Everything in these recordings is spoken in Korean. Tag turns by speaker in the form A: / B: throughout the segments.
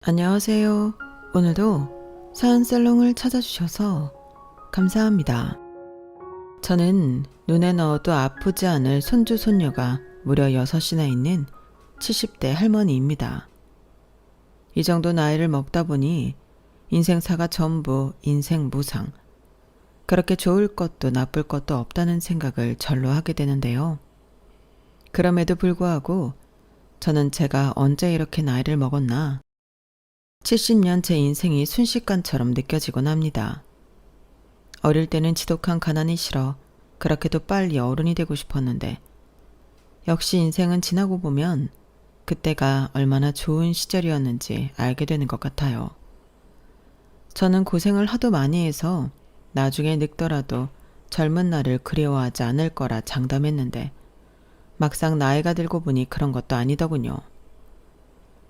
A: 안녕하세요. 오늘도 사연살롱을 찾아주셔서 감사합니다. 저는 눈에 넣어도 아프지 않을 손주 손녀가 무려 6이나 있는 70대 할머니입니다. 이 정도 나이를 먹다 보니 인생사가 전부 인생 무상, 그렇게 좋을 것도 나쁠 것도 없다는 생각을 절로 하게 되는데요. 그럼에도 불구하고 저는 제가 언제 이렇게 나이를 먹었나 70년 제 인생이 순식간처럼 느껴지곤 합니다. 어릴 때는 지독한 가난이 싫어 그렇게도 빨리 어른이 되고 싶었는데 역시 인생은 지나고 보면 그때가 얼마나 좋은 시절이었는지 알게 되는 것 같아요. 저는 고생을 하도 많이 해서 나중에 늙더라도 젊은 날을 그리워하지 않을 거라 장담했는데 막상 나이가 들고 보니 그런 것도 아니더군요.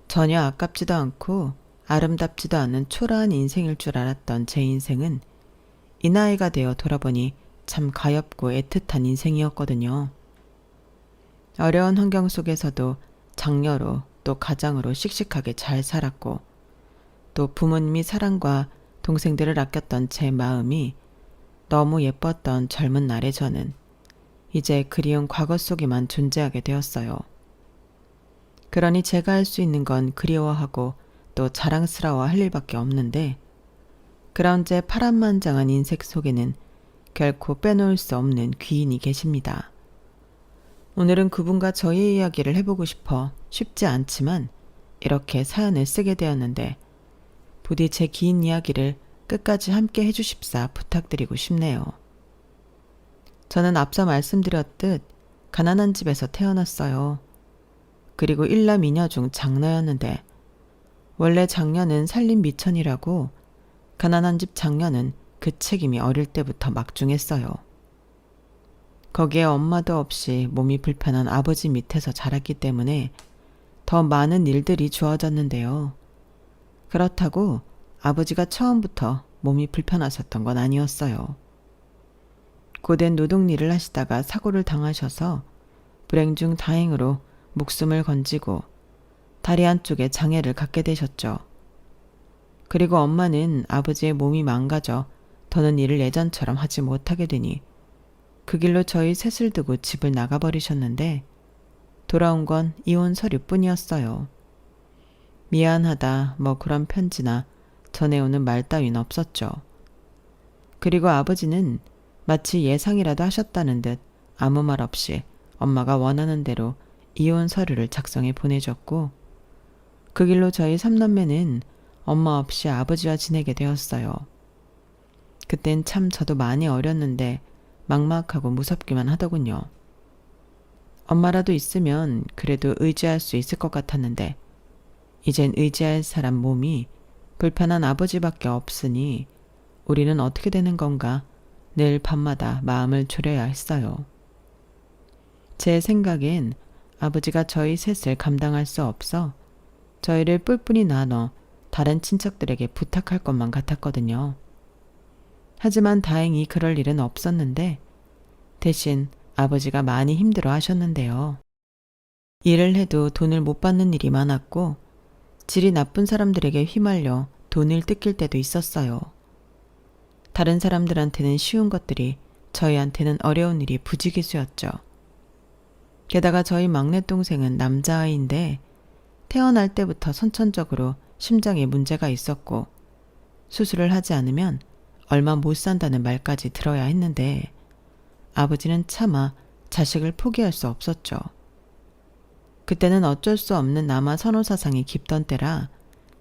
A: 전혀 아깝지도 않고 아름답지도 않은 초라한 인생일 줄 알았던 제 인생은 이 나이가 되어 돌아보니 참 가엾고 애틋한 인생이었거든요. 어려운 환경 속에서도 장녀로 또 가장으로 씩씩하게 잘 살았고 또 부모님이 사랑과 동생들을 아꼈던 제 마음이 너무 예뻤던 젊은 날의 저는 이제 그리운 과거 속에만 존재하게 되었어요. 그러니 제가 할 수 있는 건 그리워하고 또 자랑스러워할 일밖에 없는데 그런 제 파란만장한 인생 속에는 결코 빼놓을 수 없는 귀인이 계십니다. 오늘은 그분과 저의 이야기를 해보고 싶어 쉽지 않지만 이렇게 사연을 쓰게 되었는데 부디 제 긴 이야기를 끝까지 함께 해주십사 부탁드리고 싶네요. 저는 앞서 말씀드렸듯 가난한 집에서 태어났어요. 그리고 일남 이녀 중 장녀였는데 원래 장녀는 살림 미천이라고 가난한 집 장녀는 그 책임이 어릴 때부터 막중했어요. 거기에 엄마도 없이 몸이 불편한 아버지 밑에서 자랐기 때문에 더 많은 일들이 주어졌는데요. 그렇다고 아버지가 처음부터 몸이 불편하셨던 건 아니었어요. 고된 노동일을 하시다가 사고를 당하셔서 불행 중 다행으로 목숨을 건지고 다리 한쪽에 장애를 갖게 되셨죠. 그리고 엄마는 아버지의 몸이 망가져 더는 일을 예전처럼 하지 못하게 되니 그 길로 저희 셋을 두고 집을 나가버리셨는데 돌아온 건 이혼 서류뿐이었어요. 미안하다 뭐 그런 편지나 전해오는 말 따윈 없었죠. 그리고 아버지는 마치 예상이라도 하셨다는 듯 아무 말 없이 엄마가 원하는 대로 이혼 서류를 작성해 보내줬고 그 길로 저희 3남매는 엄마 없이 아버지와 지내게 되었어요. 그땐 참 저도 많이 어렸는데 막막하고 무섭기만 하더군요. 엄마라도 있으면 그래도 의지할 수 있을 것 같았는데 이젠 의지할 사람 몸이 불편한 아버지밖에 없으니 우리는 어떻게 되는 건가 늘 밤마다 마음을 졸여야 했어요. 제 생각엔 아버지가 저희 셋을 감당할 수 없어 저희를 뿔뿔이 나눠 다른 친척들에게 부탁할 것만 같았거든요. 하지만 다행히 그럴 일은 없었는데 대신 아버지가 많이 힘들어 하셨는데요. 일을 해도 돈을 못 받는 일이 많았고 질이 나쁜 사람들에게 휘말려 돈을 뜯길 때도 있었어요. 다른 사람들한테는 쉬운 것들이 저희한테는 어려운 일이 부지기수였죠. 게다가 저희 막내 동생은 남자아이인데 태어날 때부터 선천적으로 심장에 문제가 있었고 수술을 하지 않으면 얼마 못 산다는 말까지 들어야 했는데 아버지는 차마 자식을 포기할 수 없었죠. 그때는 어쩔 수 없는 남아 선호사상이 깊던 때라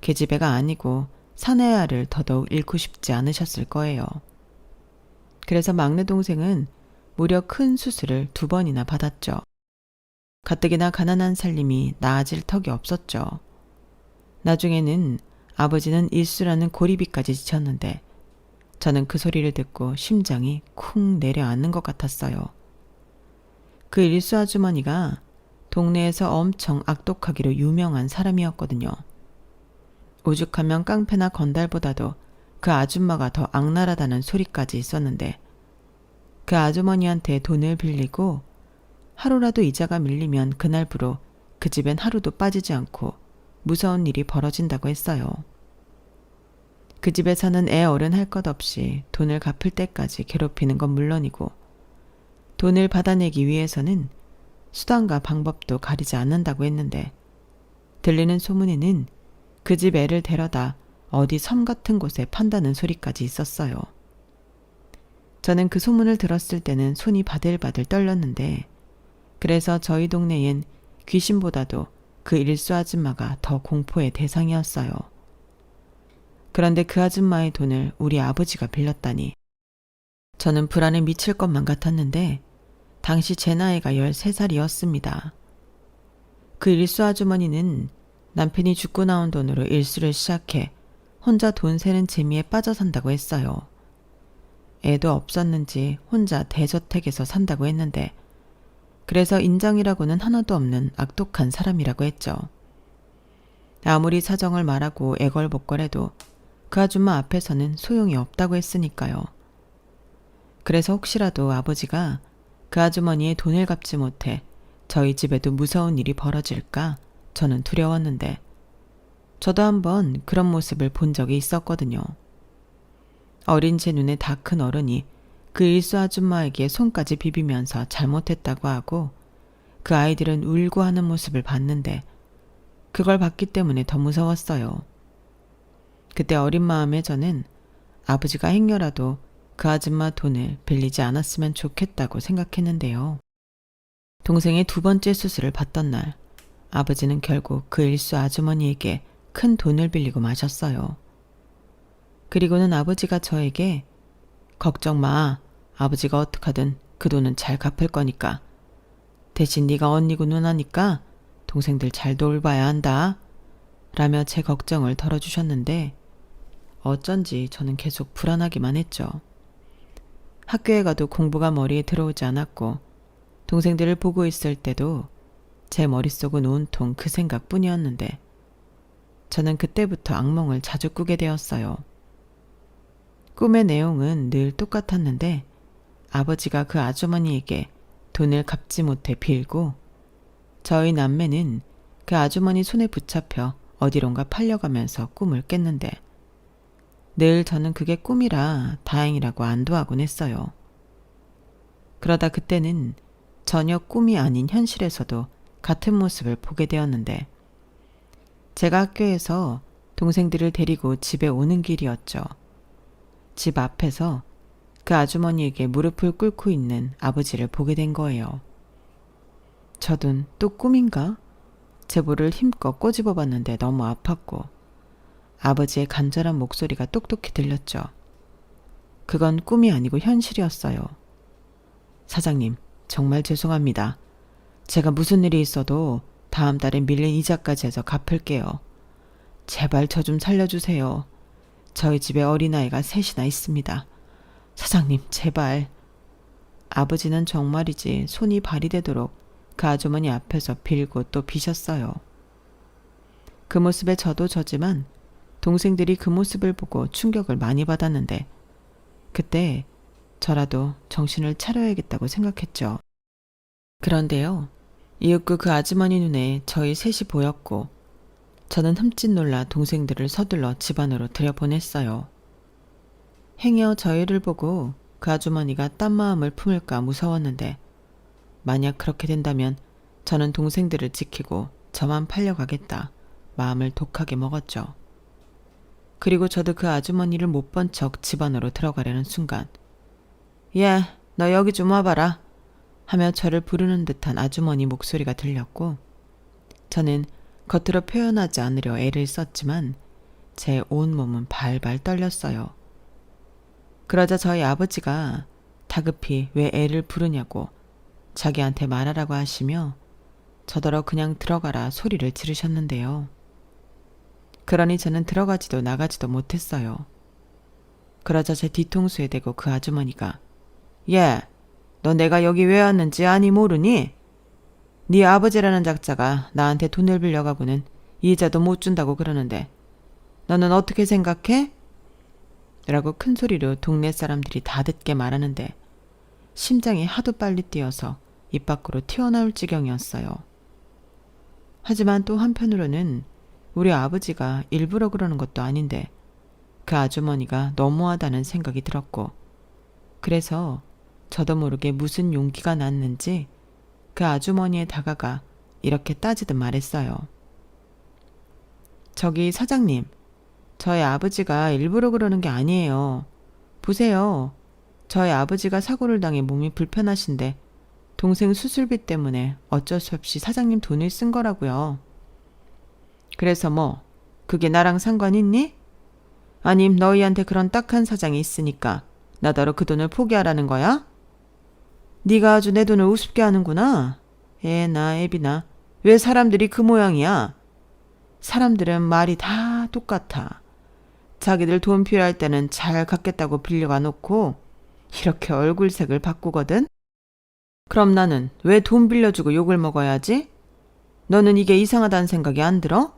A: 계집애가 아니고 사내아를 더더욱 잃고 싶지 않으셨을 거예요. 그래서 막내 동생은 무려 큰 수술을 2번이나 받았죠. 가뜩이나 가난한 살림이 나아질 턱이 없었죠. 나중에는 아버지는 일수라는 고리비까지 지쳤는데 저는 그 소리를 듣고 심장이 쿵 내려앉는 것 같았어요. 그 일수 아주머니가 동네에서 엄청 악독하기로 유명한 사람이었거든요. 오죽하면 깡패나 건달보다도 그 아줌마가 더 악랄하다는 소리까지 있었는데 그 아주머니한테 돈을 빌리고 하루라도 이자가 밀리면 그날부로 그 집엔 하루도 빠지지 않고 무서운 일이 벌어진다고 했어요. 그 집에 사는 애 어른 할 것 없이 돈을 갚을 때까지 괴롭히는 건 물론이고 돈을 받아내기 위해서는 수단과 방법도 가리지 않는다고 했는데 들리는 소문에는 그 집 애를 데려다 어디 섬 같은 곳에 판다는 소리까지 있었어요. 저는 그 소문을 들었을 때는 손이 바들바들 떨렸는데 그래서 저희 동네엔 귀신보다도 그 일수 아줌마가 더 공포의 대상이었어요. 그런데 그 아줌마의 돈을 우리 아버지가 빌렸다니 저는 불안에 미칠 것만 같았는데 당시 제 나이가 13살이었습니다. 그 일수 아주머니는 남편이 죽고 나온 돈으로 일수를 시작해 혼자 돈 세는 재미에 빠져 산다고 했어요. 애도 없었는지 혼자 대저택에서 산다고 했는데 그래서 인정이라고는 하나도 없는 악독한 사람이라고 했죠. 아무리 사정을 말하고 애걸복걸해도 그 아줌마 앞에서는 소용이 없다고 했으니까요. 그래서 혹시라도 아버지가 그 아주머니의 돈을 갚지 못해 저희 집에도 무서운 일이 벌어질까 저는 두려웠는데 저도 한번 그런 모습을 본 적이 있었거든요. 어린 제 눈에 다 큰 어른이 그 일수 아줌마에게 손까지 비비면서 잘못했다고 하고 그 아이들은 울고 하는 모습을 봤는데 그걸 봤기 때문에 더 무서웠어요. 그때 어린 마음에 저는 아버지가 행여라도 그 아줌마 돈을 빌리지 않았으면 좋겠다고 생각했는데요. 동생의 2번째 수술을 받던 날 아버지는 결국 그 일수 아주머니에게 큰 돈을 빌리고 마셨어요. 그리고는 아버지가 저에게 걱정 마. 아버지가 어떡하든 그 돈은 잘 갚을 거니까. 대신 네가 언니고 누나니까 동생들 잘 돌봐야 한다. 라며 제 걱정을 덜어주셨는데 어쩐지 저는 계속 불안하기만 했죠. 학교에 가도 공부가 머리에 들어오지 않았고 동생들을 보고 있을 때도 제 머릿속은 온통 그 생각뿐이었는데 저는 그때부터 악몽을 자주 꾸게 되었어요. 꿈의 내용은 늘 똑같았는데 아버지가 그 아주머니에게 돈을 갚지 못해 빌고 저희 남매는 그 아주머니 손에 붙잡혀 어디론가 팔려가면서 꿈을 깼는데 늘 저는 그게 꿈이라 다행이라고 안도하곤 했어요. 그러다 그때는 전혀 꿈이 아닌 현실에서도 같은 모습을 보게 되었는데 제가 학교에서 동생들을 데리고 집에 오는 길이었죠. 집 앞에서 그 아주머니에게 무릎을 꿇고 있는 아버지를 보게 된 거예요. 저든 또 꿈인가? 제 볼을 힘껏 꼬집어 봤는데 너무 아팠고 아버지의 간절한 목소리가 똑똑히 들렸죠. 그건 꿈이 아니고 현실이었어요. 사장님, 정말 죄송합니다. 제가 무슨 일이 있어도 다음 달에 밀린 이자까지 해서 갚을게요. 제발 저 좀 살려주세요. 저희 집에 어린아이가 3이나 있습니다. 사장님, 제발. 아버지는 정말이지 손이 발이 되도록 그 아주머니 앞에서 빌고 또 비셨어요. 그 모습에 저도 저지만 동생들이 그 모습을 보고 충격을 많이 받았는데 그때 저라도 정신을 차려야겠다고 생각했죠. 그런데요. 이윽고 그 아주머니 눈에 저희 3이 보였고 저는 흠칫 놀라 동생들을 서둘러 집 안으로 들여보냈어요. 행여 저희를 보고 그 아주머니가 딴 마음을 품을까 무서웠는데 만약 그렇게 된다면 저는 동생들을 지키고 저만 팔려가겠다 마음을 독하게 먹었죠. 그리고 저도 그 아주머니를 못 본 척 집 안으로 들어가려는 순간 예, 너 여기 좀 와봐라 하며 저를 부르는 듯한 아주머니 목소리가 들렸고 저는 겉으로 표현하지 않으려 애를 썼지만 제 온몸은 발발 떨렸어요. 그러자 저희 아버지가 다급히 왜 애를 부르냐고 자기한테 말하라고 하시며 저더러 그냥 들어가라 소리를 지르셨는데요. 그러니 저는 들어가지도 나가지도 못했어요. 그러자 제 뒤통수에 대고 그 아주머니가 예, 너 내가 여기 왜 왔는지 아니 모르니? 네 아버지라는 작자가 나한테 돈을 빌려가고는 이자도 못 준다고 그러는데 너는 어떻게 생각해? 라고 큰 소리로 동네 사람들이 다 듣게 말하는데 심장이 하도 빨리 뛰어서 입 밖으로 튀어나올 지경이었어요. 하지만 또 한편으로는 우리 아버지가 일부러 그러는 것도 아닌데 그 아주머니가 너무하다는 생각이 들었고, 그래서 저도 모르게 무슨 용기가 났는지 그 아주머니에 다가가 이렇게 따지듯 말했어요. 저기 사장님, 저희 아버지가 일부러 그러는 게 아니에요. 보세요. 저희 아버지가 사고를 당해 몸이 불편하신데 동생 수술비 때문에 어쩔 수 없이 사장님 돈을 쓴 거라고요. 그래서 뭐 그게 나랑 상관 있니? 아님 너희한테 그런 딱한 사장이 있으니까 나더러 그 돈을 포기하라는 거야? 네가 아주 내 돈을 우습게 하는구나. 애나 애비나 왜 사람들이 그 모양이야? 사람들은 말이 다 똑같아. 자기들 돈 필요할 때는 잘 갚겠다고 빌려가 놓고 이렇게 얼굴색을 바꾸거든? 그럼 나는 왜 돈 빌려주고 욕을 먹어야지? 너는 이게 이상하다는 생각이 안 들어?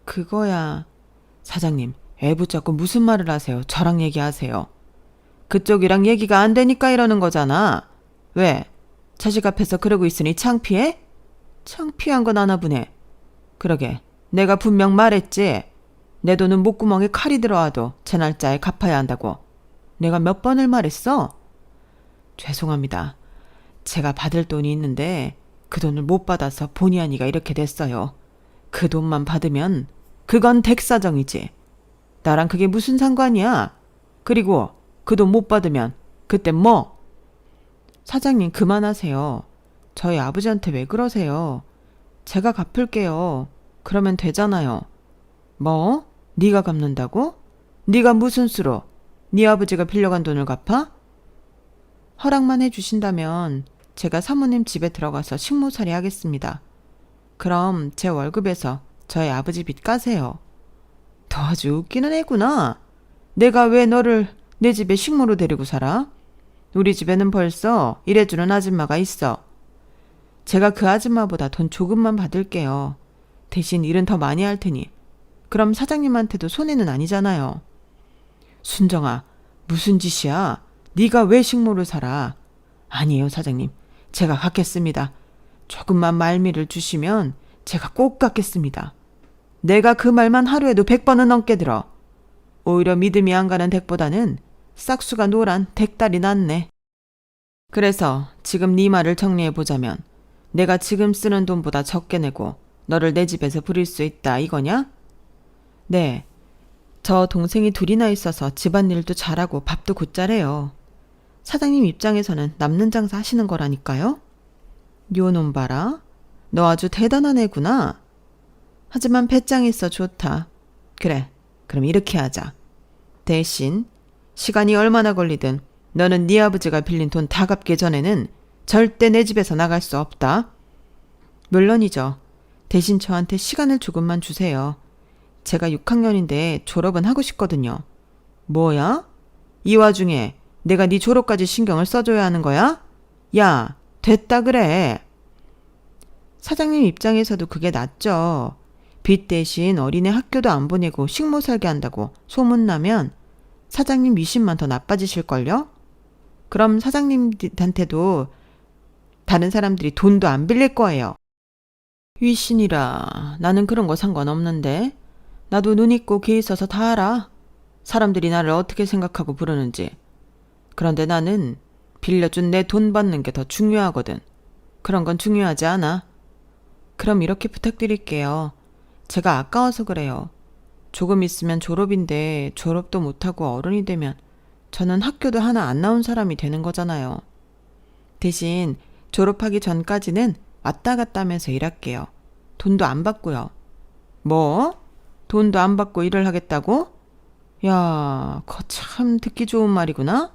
A: 그거야. 사장님, 애 붙잡고 무슨 말을 하세요? 저랑 얘기하세요. 그쪽이랑 얘기가 안 되니까 이러는 거잖아. 왜? 자식 앞에서 그러고 있으니 창피해? 창피한 건 아나 보네. 그러게, 내가 분명 말했지. 내 돈은 목구멍에 칼이 들어와도 제 날짜에 갚아야 한다고. 내가 몇 번을 말했어? 죄송합니다. 제가 받을 돈이 있는데 그 돈을 못 받아서 본의 아니가 이렇게 됐어요. 그 돈만 받으면 그건 댁사정이지. 나랑 그게 무슨 상관이야? 그리고 그 돈 못 받으면 그때 뭐? 사장님 그만하세요. 저희 아버지한테 왜 그러세요? 제가 갚을게요. 그러면 되잖아요. 뭐? 네가 갚는다고? 네가 무슨 수로? 네 아버지가 빌려간 돈을 갚아? 허락만 해주신다면 제가 사모님 집에 들어가서 식모살이 하겠습니다. 그럼 제 월급에서 저희 아버지 빚 까세요. 너 아주 웃기는 애구나. 내가 왜 너를 내 집에 식모로 데리고 살아? 우리 집에는 벌써 일해주는 아줌마가 있어. 제가 그 아줌마보다 돈 조금만 받을게요. 대신 일은 더 많이 할 테니. 그럼 사장님한테도 손해는 아니잖아요. 순정아, 무슨 짓이야? 네가 왜 식모를 살아? 아니에요, 사장님. 제가 갚겠습니다. 조금만 말미를 주시면 제가 꼭 갚겠습니다. 내가 그 말만 하루에도 100번은 넘게 들어. 오히려 믿음이 안 가는 댁보다는 싹수가 노란 댁딸이 낫네. 그래서 지금 네 말을 정리해보자면 내가 지금 쓰는 돈보다 적게 내고 너를 내 집에서 부릴 수 있다 이거냐? 네. 저 동생이 둘이나 있어서 집안일도 잘하고 밥도 곧잘해요. 사장님 입장에서는 남는 장사 하시는 거라니까요. 요놈 봐라. 너 아주 대단한 애구나. 하지만 배짱이 있어 좋다. 그래, 그럼 이렇게 하자. 대신 시간이 얼마나 걸리든 너는 네 아버지가 빌린 돈 다 갚기 전에는 절대 내 집에서 나갈 수 없다. 물론이죠. 대신 저한테 시간을 조금만 주세요. 제가 6학년인데 졸업은 하고 싶거든요. 뭐야? 이 와중에 내가 네 졸업까지 신경을 써줘야 하는 거야? 야, 됐다 그래. 사장님 입장에서도 그게 낫죠. 빚 대신 어린애 학교도 안 보내고 식모 살게 한다고 소문나면 사장님 위신만 더 나빠지실걸요? 그럼 사장님한테도 다른 사람들이 돈도 안 빌릴 거예요. 위신이라 나는 그런 거 상관없는데. 나도 눈 있고 귀 있어서 다 알아. 사람들이 나를 어떻게 생각하고 부르는지. 그런데 나는 빌려준 내 돈 받는 게 더 중요하거든. 그런 건 중요하지 않아. 그럼 이렇게 부탁드릴게요. 제가 아까워서 그래요. 조금 있으면 졸업인데 졸업도 못하고 어른이 되면 저는 학교도 하나 안 나온 사람이 되는 거잖아요. 대신 졸업하기 전까지는 왔다 갔다 하면서 일할게요. 돈도 안 받고요. 뭐? 돈도 안 받고 일을 하겠다고? 야, 그거 참 듣기 좋은 말이구나.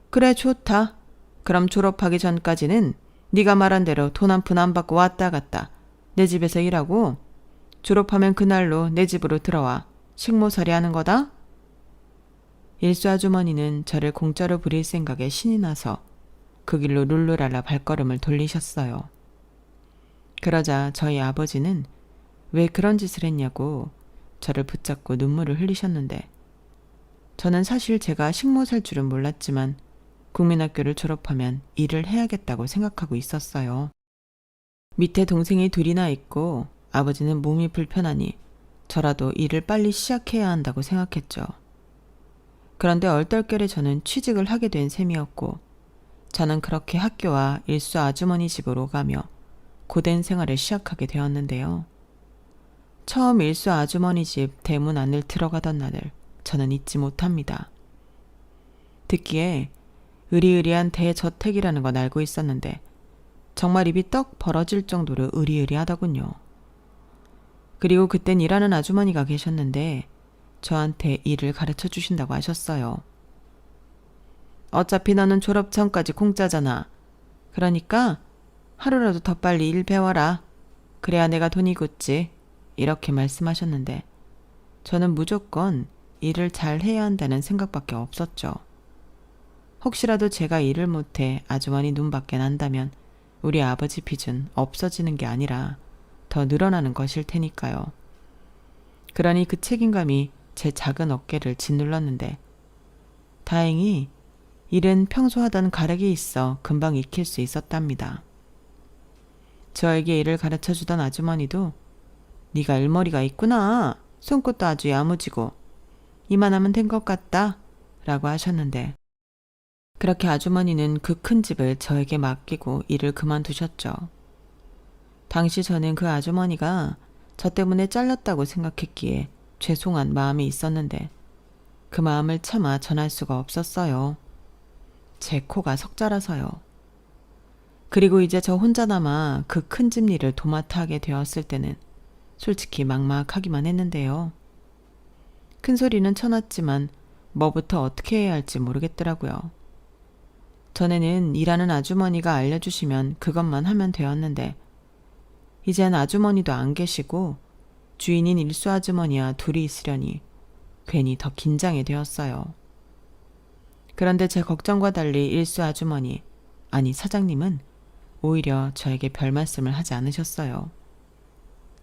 A: 그래, 좋다. 그럼 졸업하기 전까지는 네가 말한 대로 돈 한 푼 안 받고 왔다 갔다 내 집에서 일하고 졸업하면 그날로 내 집으로 들어와 식모살이 하는 거다. 일수 아주머니는 저를 공짜로 부릴 생각에 신이 나서 그 길로 룰루랄라 발걸음을 돌리셨어요. 그러자 저희 아버지는 왜 그런 짓을 했냐고 저를 붙잡고 눈물을 흘리셨는데, 저는 사실 제가 식모 살 줄은 몰랐지만 국민학교를 졸업하면 일을 해야겠다고 생각하고 있었어요. 밑에 동생이 둘이나 있고 아버지는 몸이 불편하니 저라도 일을 빨리 시작해야 한다고 생각했죠. 그런데 얼떨결에 저는 취직을 하게 된 셈이었고 저는 그렇게 학교와 일수 아주머니 집으로 가며 고된 생활을 시작하게 되었는데요. 처음 일수 아주머니 집 대문 안을 들어가던 날을 저는 잊지 못합니다. 듣기에 으리으리한 대저택이라는 건 알고 있었는데 정말 입이 떡 벌어질 정도로 으리으리하더군요. 그리고 그땐 일하는 아주머니가 계셨는데 저한테 일을 가르쳐 주신다고 하셨어요. 어차피 너는 졸업 전까지 공짜잖아. 그러니까 하루라도 더 빨리 일 배워라. 그래야 내가 돈이 굳지. 이렇게 말씀하셨는데 저는 무조건 일을 잘 해야 한다는 생각밖에 없었죠. 혹시라도 제가 일을 못해 아주머니 눈밖에 난다면 우리 아버지 빚은 없어지는 게 아니라 더 늘어나는 것일 테니까요. 그러니 그 책임감이 제 작은 어깨를 짓눌렀는데 다행히 일은 평소 하던 가락이 있어 금방 익힐 수 있었답니다. 저에게 일을 가르쳐주던 아주머니도 네가 일머리가 있구나. 손끝도 아주 야무지고 이만하면 된 것 같다 라고 하셨는데 그렇게 아주머니는 그 큰 집을 저에게 맡기고 일을 그만두셨죠. 당시 저는 그 아주머니가 저 때문에 잘렸다고 생각했기에 죄송한 마음이 있었는데 그 마음을 차마 전할 수가 없었어요. 제 코가 석자라서요. 그리고 이제 저 혼자 남아 그 큰 집 일을 도맡아 하게 되었을 때는 솔직히 막막하기만 했는데요. 큰 소리는 쳐놨지만 뭐부터 어떻게 해야 할지 모르겠더라고요. 전에는 일하는 아주머니가 알려주시면 그것만 하면 되었는데 이젠 아주머니도 안 계시고 주인인 일수 아주머니와 둘이 있으려니 괜히 더 긴장이 되었어요. 그런데 제 걱정과 달리 일수 아주머니, 아니 사장님은 오히려 저에게 별 말씀을 하지 않으셨어요.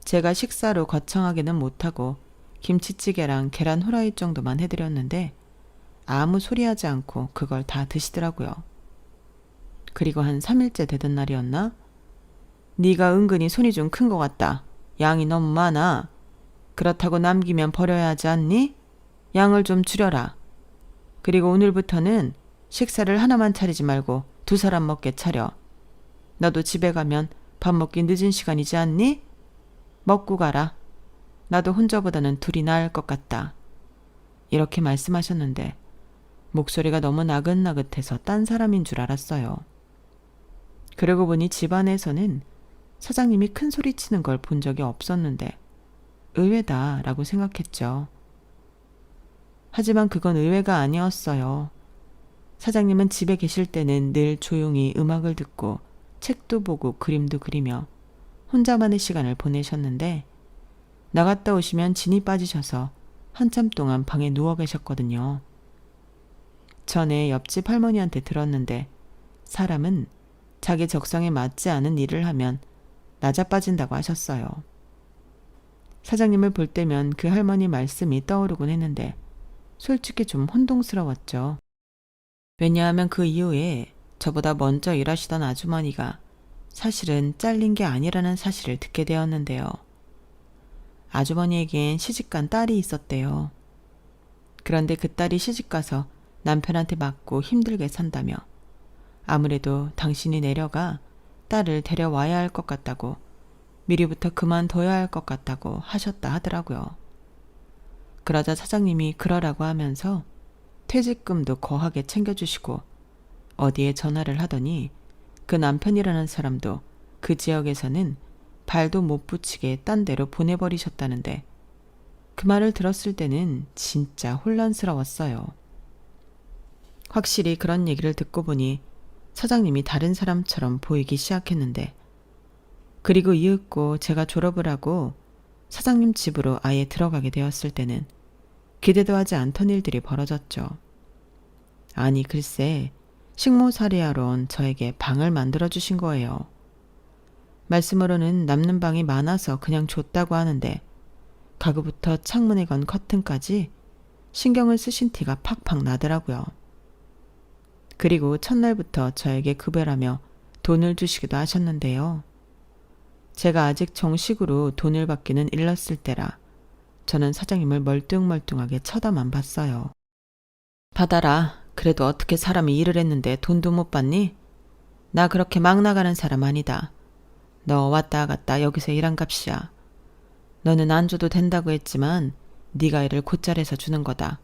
A: 제가 식사로 거창하게는 못하고 김치찌개랑 계란 후라이 정도만 해드렸는데 아무 소리하지 않고 그걸 다 드시더라고요. 그리고 한 3일째 되던 날이었나? 네가 은근히 손이 좀 큰 것 같다. 양이 너무 많아. 그렇다고 남기면 버려야 하지 않니? 양을 좀 줄여라. 그리고 오늘부터는 식사를 하나만 차리지 말고 2사람 먹게 차려. 너도 집에 가면 밥 먹기 늦은 시간이지 않니? 먹고 가라. 나도 혼자보다는 둘이 나을 것 같다. 이렇게 말씀하셨는데 목소리가 너무 나긋나긋해서 딴 사람인 줄 알았어요. 그러고 보니 집안에서는 사장님이 큰 소리 치는 걸 본 적이 없었는데 의외다라고 생각했죠. 하지만 그건 의외가 아니었어요. 사장님은 집에 계실 때는 늘 조용히 음악을 듣고 책도 보고 그림도 그리며 혼자만의 시간을 보내셨는데 나갔다 오시면 진이 빠지셔서 한참 동안 방에 누워 계셨거든요. 전에 옆집 할머니한테 들었는데 사람은 자기 적성에 맞지 않은 일을 하면 낮아빠진다고 하셨어요. 사장님을 볼 때면 그 할머니 말씀이 떠오르곤 했는데 솔직히 좀 혼동스러웠죠. 왜냐하면 그 이후에 저보다 먼저 일하시던 아주머니가 사실은 잘린 게 아니라는 사실을 듣게 되었는데요. 아주머니에겐 시집간 딸이 있었대요. 그런데 그 딸이 시집가서 남편한테 맞고 힘들게 산다며 아무래도 당신이 내려가 딸을 데려와야 할 것 같다고 미리부터 그만둬야 할 것 같다고 하셨다 하더라고요. 그러자 사장님이 그러라고 하면서 퇴직금도 거하게 챙겨주시고 어디에 전화를 하더니 그 남편이라는 사람도 그 지역에서는 발도 못 붙이게 딴 데로 보내버리셨다는데 그 말을 들었을 때는 진짜 혼란스러웠어요. 확실히 그런 얘기를 듣고 보니 사장님이 다른 사람처럼 보이기 시작했는데 그리고 이윽고 제가 졸업을 하고 사장님 집으로 아예 들어가게 되었을 때는 기대도 하지 않던 일들이 벌어졌죠. 아니 글쎄 식모살이하러 온 저에게 방을 만들어주신 거예요. 말씀으로는 남는 방이 많아서 그냥 줬다고 하는데 가구부터 창문에 건 커튼까지 신경을 쓰신 티가 팍팍 나더라고요. 그리고 첫날부터 저에게 급여라며 돈을 주시기도 하셨는데요. 제가 아직 정식으로 돈을 받기는 일렀을 때라 저는 사장님을 멀뚱멀뚱하게 쳐다만 봤어요. 받아라. 그래도 어떻게 사람이 일을 했는데 돈도 못 받니? 나 그렇게 막 나가는 사람 아니다. 너 왔다 갔다 여기서 일한 값이야. 너는 안 줘도 된다고 했지만 네가 일을 곧잘 해서 주는 거다.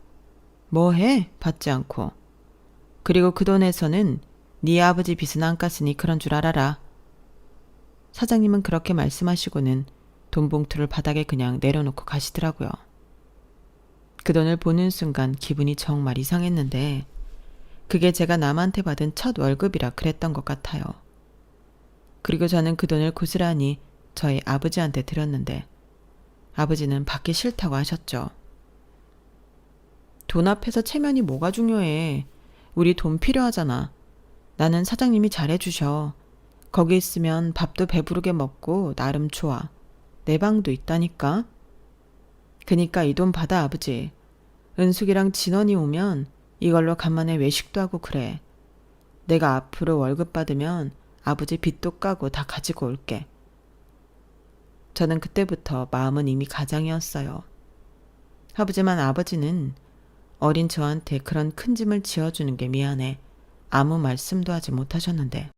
A: 뭐 해? 받지 않고. 그리고 그 돈에서는 네 아버지 빚은 안 깠으니 그런 줄 알아라. 사장님은 그렇게 말씀하시고는 돈 봉투를 바닥에 그냥 내려놓고 가시더라고요. 그 돈을 보는 순간 기분이 정말 이상했는데 그게 제가 남한테 받은 첫 월급이라 그랬던 것 같아요. 그리고 저는 그 돈을 고스란히 저희 아버지한테 드렸는데 아버지는 받기 싫다고 하셨죠. 돈 앞에서 체면이 뭐가 중요해. 우리 돈 필요하잖아. 나는 사장님이 잘해주셔. 거기 있으면 밥도 배부르게 먹고 나름 좋아. 내 방도 있다니까. 그니까 이 돈 받아 아버지. 은숙이랑 진원이 오면 이걸로 간만에 외식도 하고 그래. 내가 앞으로 월급 받으면 아버지 빚도 까고 다 가지고 올게. 저는 그때부터 마음은 이미 가장이었어요. 하지만 아버지는 어린 저한테 그런 큰 짐을 지어주는 게 미안해 아무 말씀도 하지 못하셨는데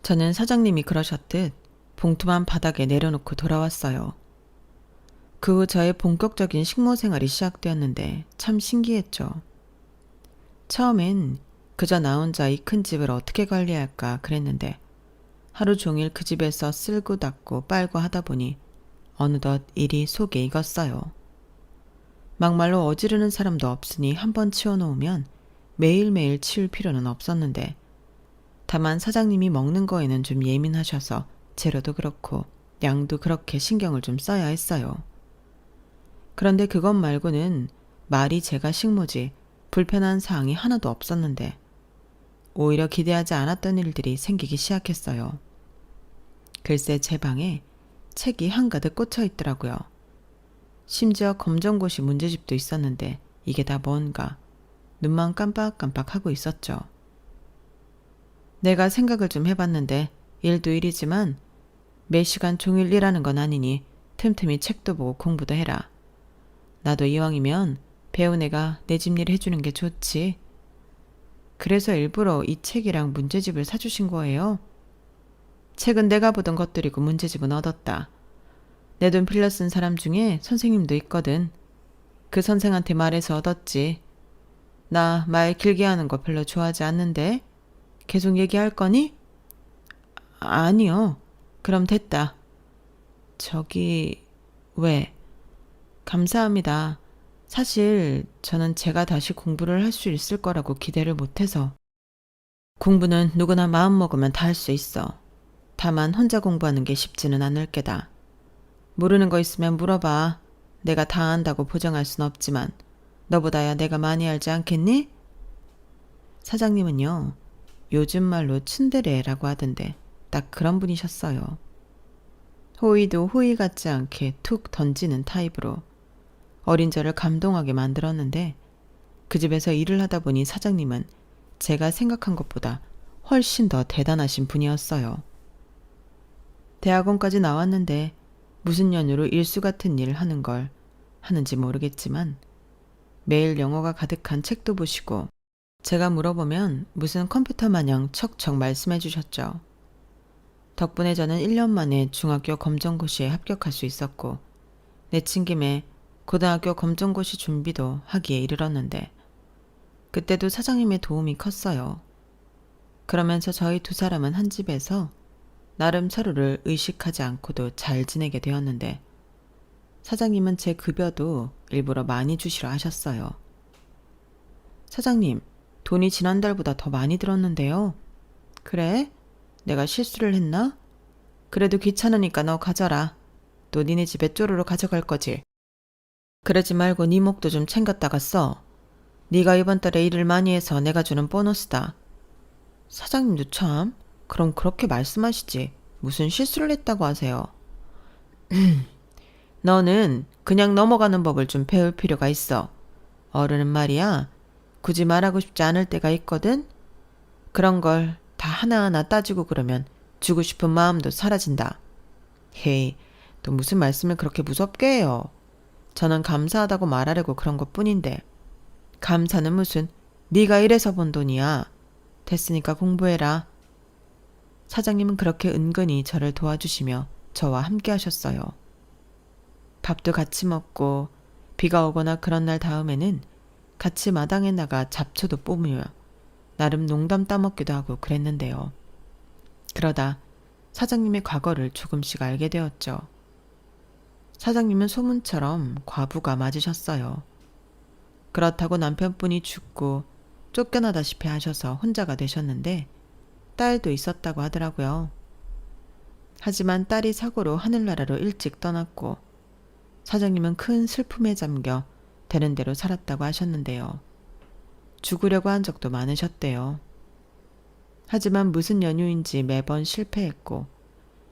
A: 저는 사장님이 그러셨듯 봉투만 바닥에 내려놓고 돌아왔어요. 그 후 저의 본격적인 식모 생활이 시작되었는데 참 신기했죠. 처음엔 그저 나 혼자 이 큰 집을 어떻게 관리할까 그랬는데 하루 종일 그 집에서 쓸고 닦고 빨고 하다 보니 어느덧 일이 속에 익었어요. 막말로 어지르는 사람도 없으니 한번 치워놓으면 매일매일 치울 필요는 없었는데 다만 사장님이 먹는 거에는 좀 예민하셔서 재료도 그렇고 양도 그렇게 신경을 좀 써야 했어요. 그런데 그것 말고는 말이 제가 식모지 불편한 사항이 하나도 없었는데 오히려 기대하지 않았던 일들이 생기기 시작했어요. 글쎄 제 방에 책이 한가득 꽂혀 있더라고요. 심지어 검정고시 문제집도 있었는데 이게 다 뭔가 눈만 깜빡깜빡 하고 있었죠. 내가 생각을 좀 해봤는데 일도 일이지만 매 시간 종일 일하는 건 아니니 틈틈이 책도 보고 공부도 해라. 나도 이왕이면 배운 애가 내 집 일 해주는 게 좋지. 그래서 일부러 이 책이랑 문제집을 사주신 거예요. 책은 내가 보던 것들이고 문제집은 얻었다. 내 돈 빌려 쓴 사람 중에 선생님도 있거든. 그 선생한테 말해서 얻었지. 나 말 길게 하는 거 별로 좋아하지 않는데 계속 얘기할 거니? 아니요. 그럼 됐다. 저기 왜? 감사합니다. 사실 저는 제가 다시 공부를 할 수 있을 거라고 기대를 못해서. 공부는 누구나 마음 먹으면 다 할 수 있어. 다만 혼자 공부하는 게 쉽지는 않을 게다. 모르는 거 있으면 물어봐. 내가 다 안다고 보장할 순 없지만 너보다야 내가 많이 알지 않겠니? 사장님은요. 요즘 말로 츤데레라고 하던데 딱 그런 분이셨어요. 호의도 호의 같지 않게 툭 던지는 타입으로 어린 저를 감동하게 만들었는데 그 집에서 일을 하다 보니 사장님은 제가 생각한 것보다 훨씬 더 대단하신 분이었어요. 대학원까지 나왔는데 무슨 연유로 일수 같은 일을 하는 걸 하는지 모르겠지만 매일 영어가 가득한 책도 보시고 제가 물어보면 무슨 컴퓨터 마냥 척척 말씀해 주셨죠. 덕분에 저는 1년 만에 중학교 검정고시에 합격할 수 있었고 내친 김에 고등학교 검정고시 준비도 하기에 이르렀는데 그때도 사장님의 도움이 컸어요. 그러면서 저희 두 사람은 한 집에서 나름 서로를 의식하지 않고도 잘 지내게 되었는데 사장님은 제 급여도 일부러 많이 주시려 하셨어요. 사장님, 돈이 지난달보다 더 많이 들었는데요. 그래? 내가 실수를 했나? 그래도 귀찮으니까 너 가져라. 또 니네 집에 쪼르르 가져갈 거지. 그러지 말고 네 목도 좀 챙겼다가 써. 네가 이번 달에 일을 많이 해서 내가 주는 보너스다. 사장님도 참, 그럼 그렇게 말씀하시지. 무슨 실수를 했다고 하세요. 너는 그냥 넘어가는 법을 좀 배울 필요가 있어. 어른은 말이야, 굳이 말하고 싶지 않을 때가 있거든. 그런 걸 다 하나하나 따지고 그러면 주고 싶은 마음도 사라진다. 헤이, 또 무슨 말씀을 그렇게 무섭게 해요. 저는 감사하다고 말하려고 그런 것뿐인데 감사는 무슨 네가 이래서 번 돈이야. 됐으니까 공부해라. 사장님은 그렇게 은근히 저를 도와주시며 저와 함께 하셨어요. 밥도 같이 먹고 비가 오거나 그런 날 다음에는 같이 마당에 나가 잡초도 뽑으며 나름 농담 따먹기도 하고 그랬는데요. 그러다 사장님의 과거를 조금씩 알게 되었죠. 사장님은 소문처럼 과부가 맞으셨어요. 그렇다고 남편분이 죽고 쫓겨나다시피 하셔서 혼자가 되셨는데 딸도 있었다고 하더라고요. 하지만 딸이 사고로 하늘나라로 일찍 떠났고 사장님은 큰 슬픔에 잠겨 되는 대로 살았다고 하셨는데요. 죽으려고 한 적도 많으셨대요. 하지만 무슨 연유인지 매번 실패했고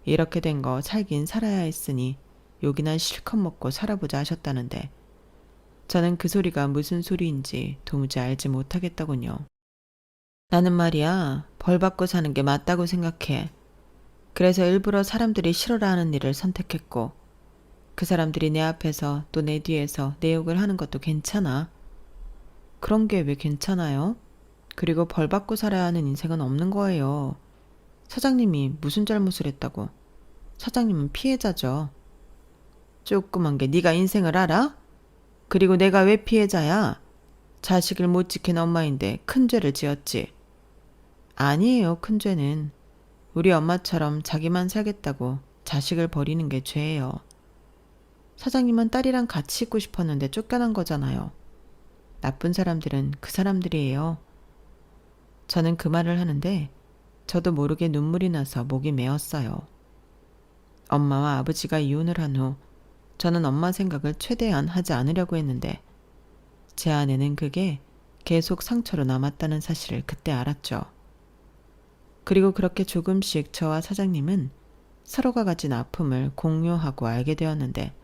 A: 이렇게 된 거 살긴 살아야 했으니 욕이나 실컷 먹고 살아보자 하셨다는데 저는 그 소리가 무슨 소리인지 도무지 알지 못하겠더군요. 나는 말이야 벌 받고 사는 게 맞다고 생각해. 그래서 일부러 사람들이 싫어라 하는 일을 선택했고 그 사람들이 내 앞에서 또 내 뒤에서 내 욕을 하는 것도 괜찮아. 그런 게 왜 괜찮아요? 그리고 벌 받고 살아야 하는 인생은 없는 거예요. 사장님이 무슨 잘못을 했다고. 사장님은 피해자죠. 조그만 게 네가 인생을 알아? 그리고 내가 왜 피해자야? 자식을 못 지킨 엄마인데 큰 죄를 지었지. 아니에요, 큰 죄는. 우리 엄마처럼 자기만 살겠다고 자식을 버리는 게 죄예요. 사장님은 딸이랑 같이 있고 싶었는데 쫓겨난 거잖아요. 나쁜 사람들은 그 사람들이에요. 저는 그 말을 하는데 저도 모르게 눈물이 나서 목이 메었어요. 엄마와 아버지가 이혼을 한 후 저는 엄마 생각을 최대한 하지 않으려고 했는데 제 안에는 그게 계속 상처로 남았다는 사실을 그때 알았죠. 그리고 그렇게 조금씩 저와 사장님은 서로가 가진 아픔을 공유하고 알게 되었는데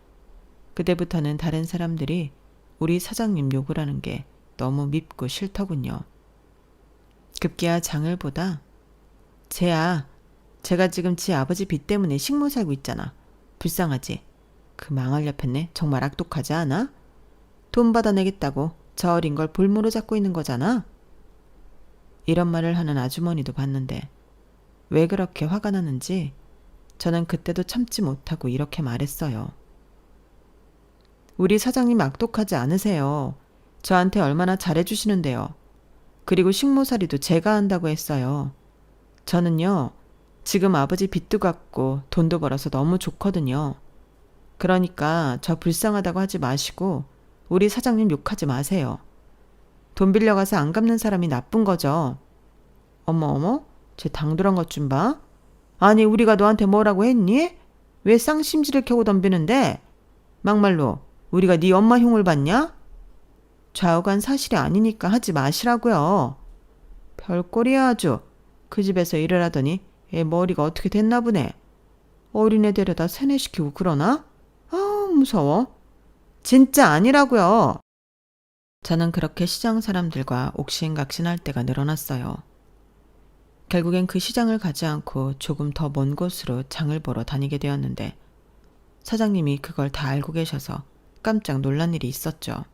A: 그때부터는 다른 사람들이 우리 사장님 욕을 하는 게 너무 밉고 싫더군요. 급기야 장을 보다 쟤야, 제가 지금 지 아버지 빚 때문에 식모 살고 있잖아. 불쌍하지? 그 망할 옆했네. 정말 악독하지 않아? 돈 받아내겠다고 저 어린 걸 볼모로 잡고 있는 거잖아. 이런 말을 하는 아주머니도 봤는데 왜 그렇게 화가 나는지 저는 그때도 참지 못하고 이렇게 말했어요. 우리 사장님 악독하지 않으세요. 저한테 얼마나 잘해주시는데요. 그리고 식모살이도 제가 한다고 했어요. 저는요, 지금 아버지 빚도 갚고 돈도 벌어서 너무 좋거든요. 그러니까 저 불쌍하다고 하지 마시고 우리 사장님 욕하지 마세요. 돈 빌려가서 안 갚는 사람이 나쁜 거죠. 어머, 쟤 당돌한 것 좀 봐. 아니, 우리가 너한테 뭐라고 했니? 왜 쌍심지를 켜고 덤비는데? 막말로 우리가 네 엄마 흉을 봤냐? 좌우간 사실이 아니니까 하지 마시라고요. 별꼴이야 아주. 그 집에서 일을 하더니 애 머리가 어떻게 됐나 보네. 어린애 데려다 세뇌시키고 그러나? 아, 무서워. 진짜 아니라고요. 저는 그렇게 시장 사람들과 옥신각신할 때가 늘어났어요. 결국엔 그 시장을 가지 않고 조금 더 먼 곳으로 장을 보러 다니게 되었는데 사장님이 그걸 다 알고 계셔서 깜짝 놀란 일이 있었죠.